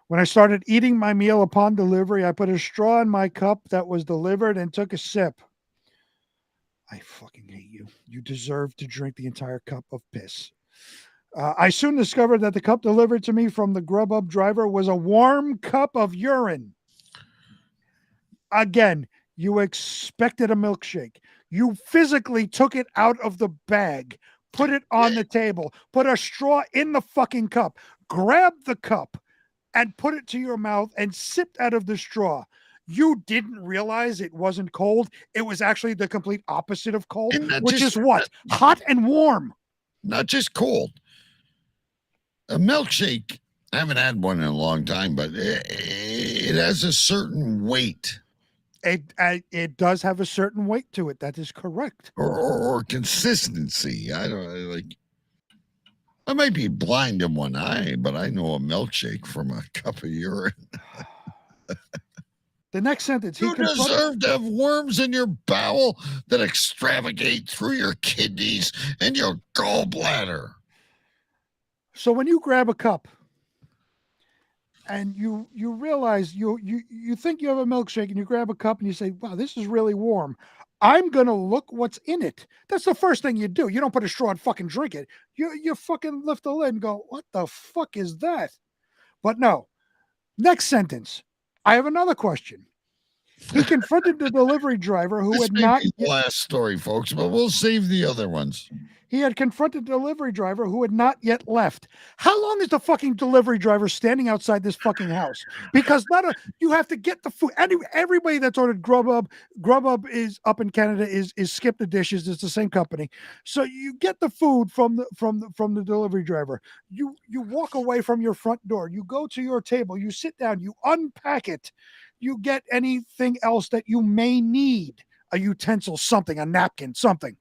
When I started eating my meal upon delivery, I put a straw in my cup that was delivered and took a sip. I fucking hate you. You deserve to drink the entire cup of piss. I soon discovered that the cup delivered to me from the Grubhub driver was a warm cup of urine. Again, you expected a milkshake. You physically took it out of the bag, put it on the table, put a straw in the fucking cup, grabbed the cup and put it to your mouth and sipped out of the straw. You didn't realize it wasn't cold. It was actually the complete opposite of cold, which is what? Hot and warm. Not just cold. A milkshake, I haven't had one in a long time, but it has a certain weight. It does have a certain weight to it. That is correct. Or consistency. I don't like. I might be blind in one eye, but I know a milkshake from a cup of urine. The next sentence. You deserve to have worms in your bowel that extravagate through your kidneys and your gallbladder. So when you grab a cup and you realize you think you have a milkshake and you grab a cup and you say, wow, this is really warm. I'm going to look what's in it. That's the first thing you do. You don't put a straw and fucking drink it. You fucking lift the lid and go, what the fuck is that? But no. Next sentence. I have another question. He confronted the delivery driver who had not... This may be the last story, folks, but we'll save the other ones. He had confronted the delivery driver who had not yet left. How long is the fucking delivery driver standing outside this fucking house? Because you have to get the food. Everybody that's ordered Grubhub is up in Canada is Skip the Dishes. It's the same company. So you get the food from the delivery driver. You walk away from your front door. You go to your table. You sit down. You unpack it. You get anything else that you may need, a utensil, something, a napkin, something.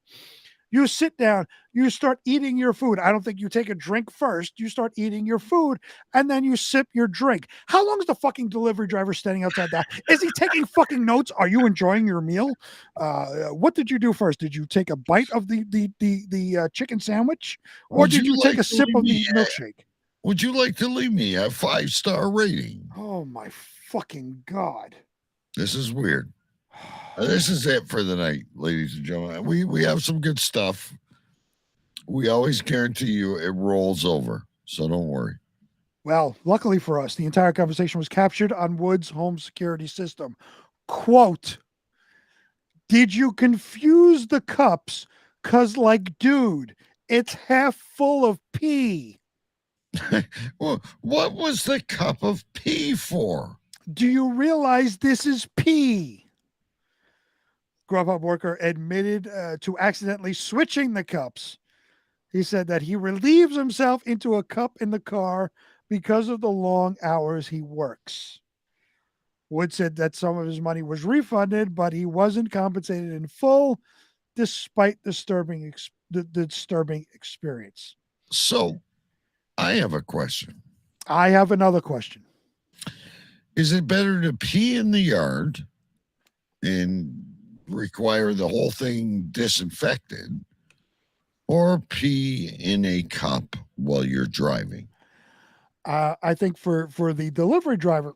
You sit down, you start eating your food. I don't think you take a drink first. You start eating your food, and then you sip your drink. How long is the fucking delivery driver standing outside that? Is he taking fucking notes? Are you enjoying your meal? What did you do first? Did you take a bite of the chicken sandwich, or did you take a sip of the milkshake? would you like to leave me a 5-star rating? Oh my fucking God. This is weird. This is it for the night, ladies and gentlemen. We have some good stuff. We always guarantee you it rolls over, so don't worry. Well, luckily for us, the entire conversation was captured on Wood's home security system. Quote, did you confuse the cups? 'Cause like, dude, it's half full of pee. Well, what was the cup of pee for? Do you realize this is pee? Grubhub worker admitted to accidentally switching the cups. He said that he relieves himself into a cup in the car because of the long hours he works. Wood said that some of his money was refunded, but he wasn't compensated in full, despite the disturbing experience. So, I have a question. I have another question. Is it better to pee in the yard and require the whole thing disinfected, or pee in a cup while you're driving? I think for the delivery driver,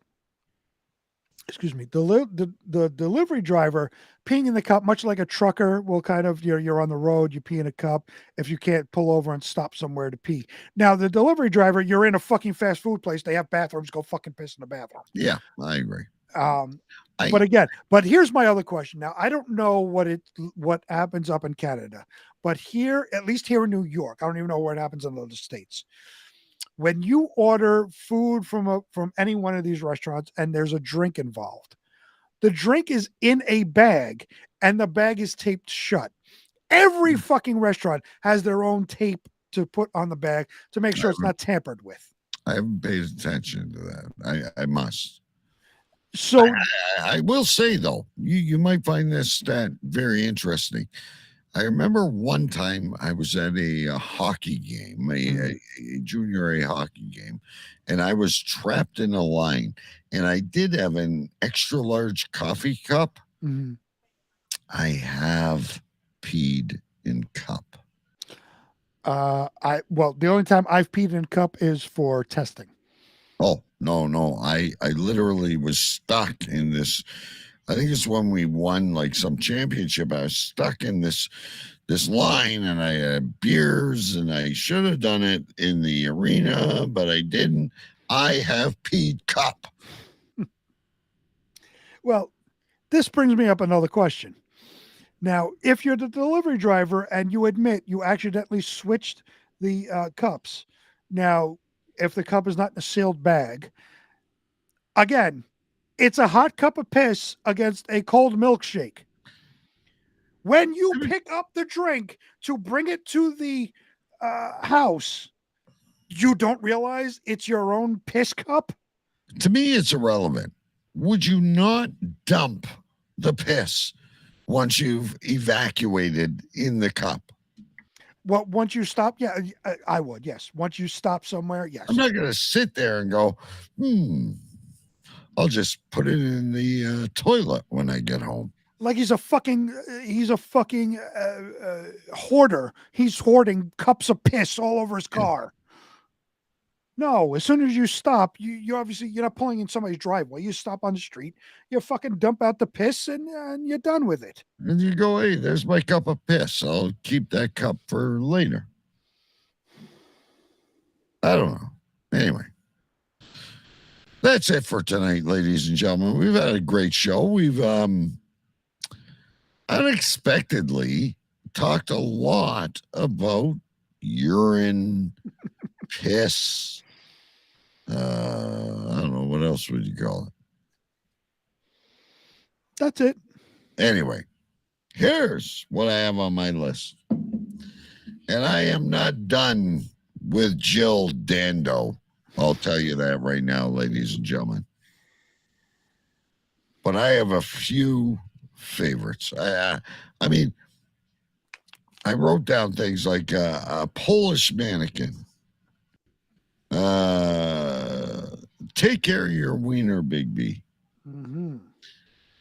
the delivery driver, peeing in the cup, much like a trucker will kind of, you're on the road, you pee in a cup if you can't pull over and stop somewhere to pee. Now, the delivery driver, you're in a fucking fast food place, they have bathrooms, go fucking piss in the bathroom. Yeah, I agree. But here's my other question. Now, I don't know what happens up in Canada, but here, at least here in New York, I don't even know where it happens in other states. When you order food from any one of these restaurants and there's a drink involved, the drink is in a bag and the bag is taped shut. Every fucking restaurant has their own tape to put on the bag to make sure it's not tampered with. I haven't paid attention to that. I must. So I will say, though, you might find this stat very interesting. I remember one time I was at a hockey game, a junior A hockey game, and I was trapped in a line, and I did have an extra large coffee cup. Mm-hmm. I have peed in cup. The only time I've peed in cup is for testing. Oh, no. I literally was stuck in this. I think it's when we won like some championship. I was stuck in this line, and I had beers, and I should have done it in the arena, but I didn't. I have peed cup. Well, this brings me up another question. Now, if you're the delivery driver and you admit you accidentally switched the cups, now, if the cup is not in a sealed bag, again, it's a hot cup of piss against a cold milkshake. When you pick up the drink to bring it to the house, you don't realize it's your own piss cup? To me, it's irrelevant. Would you not dump the piss once you've evacuated in the cup? Well, once you stop, yeah, I would, yes. Once you stop somewhere, yes. I'm not going to sit there and go, I'll just put it in the toilet when I get home. Like he's a fucking hoarder. He's hoarding cups of piss all over his car. No, as soon as you stop, you obviously, you're not pulling in somebody's driveway. You stop on the street, you fucking dump out the piss, and you're done with it. And you go, hey, there's my cup of piss. I'll keep that cup for later. I don't know. Anyway, that's it for tonight, ladies and gentlemen. We've had a great show. We've unexpectedly talked a lot about urine, piss. I don't know, what else would you call it? That's it. Anyway, here's what I have on my list. And I am not done with Jill Dando. I'll tell you that right now, ladies and gentlemen. But I have a few favorites. I mean, I wrote down things like a Polish mannequin. Take care of your wiener, Big B. Mm-hmm.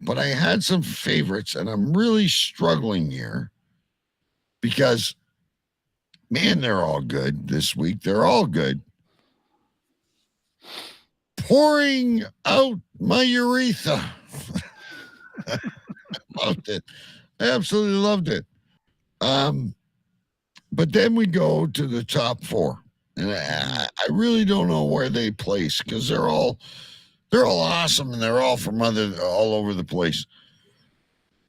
But I had some favorites, and I'm really struggling here because, man, they're all good this week. They're all good. pouring out my urethra. Loved it. I absolutely loved it. But then we go to the top 4. And I really don't know where they place because they're all awesome and they're all from all over the place.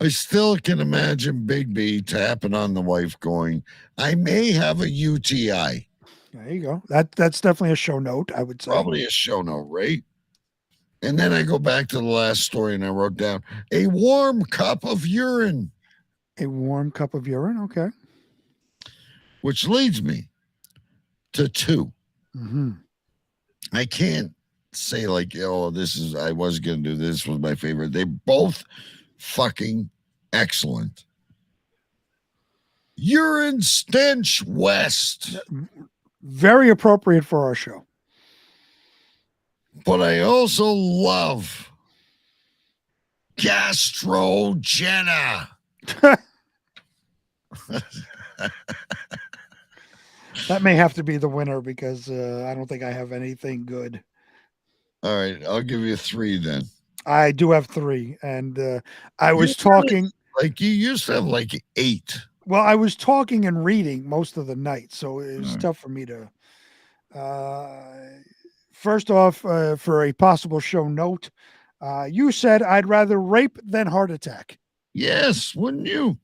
I still can imagine Big B tapping on the wife going, I may have a UTI. There you go. That's definitely a show note, I would say. Probably a show note, right? And then I go back to the last story and I wrote down a warm cup of urine. A warm cup of urine, okay. Which leads me to 2. Mm-hmm. I can't say like, oh, I was going to do this was my favorite. They both fucking excellent. Urine Stench West. Very appropriate for our show. But I also love Gastrogena. That may have to be the winner because I don't think I have anything good. All right, I'll give you 3 then. I do have 3, and I was talking like you used to have like 8. Well, I was talking and reading most of the night, so it was tough for me to. First off, for a possible show note, you said I'd rather rape than heart attack. Yes, wouldn't you?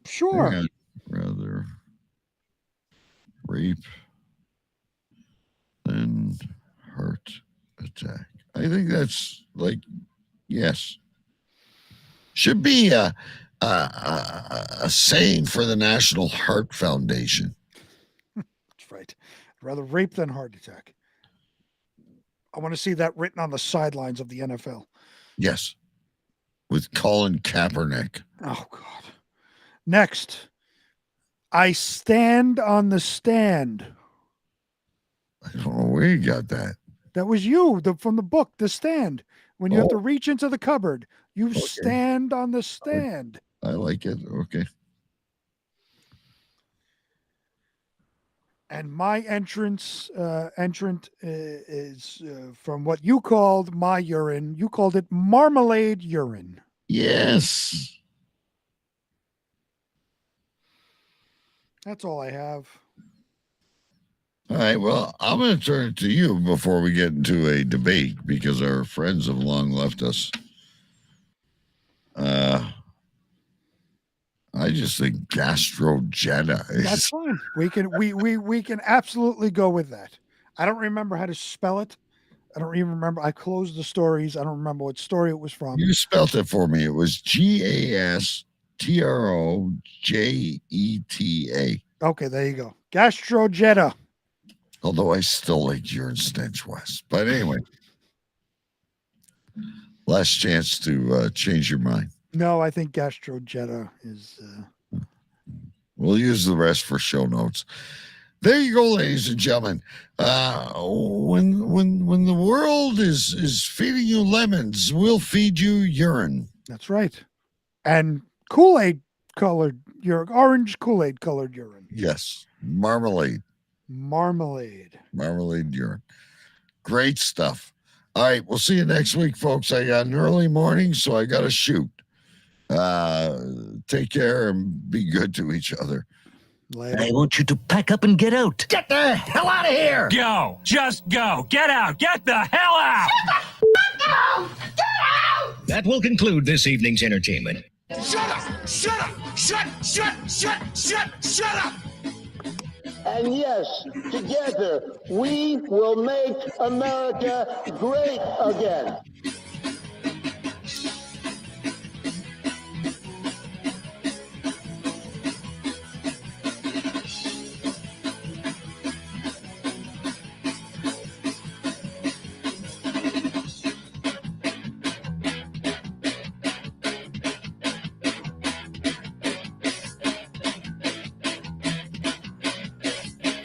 Sure. Rather rape than heart attack. I think that's like, yes. Should be a saying for the National Heart Foundation. That's right. I'd rather rape than heart attack. I want to see that written on the sidelines of the NFL. Yes. With Colin Kaepernick. Oh, God. Next, I stand on the stand. I don't know where you got that. That was you from the book, The Stand. When you have to reach into the cupboard, you stand on the stand. I like it. Okay. And my entrant is from what you called my urine. You called it marmalade urine. Yes. That's all I have. All right. Well, I'm going to turn it to you before we get into a debate because our friends have long left us. I just think Gastrogena is. That's fine. We can absolutely go with that. I don't remember how to spell it. I don't even remember. I closed the stories. I don't remember what story it was from. You spelled it for me. It was Gastrojeta. Okay, there you go. Gastrogena. Although I still like Urine Stench West. But anyway, last chance to change your mind. No, I think Gastrogena is. We'll use the rest for show notes. There you go, ladies and gentlemen. When the world is feeding you lemons, we'll feed you urine. That's right. And Kool-Aid colored urine, orange Kool-Aid colored urine. Yes, marmalade urine. Great stuff. All right, we'll see you next week, folks. I got an early morning, so I got to shoot. Take care and be good to each other. I want you to pack up and get out. Get the hell out of here! Go! Just go! Get out! Get the hell out! Get out! That will conclude this evening's entertainment. Shut up! Shut up! Shut up! And yes, together we will make America great again.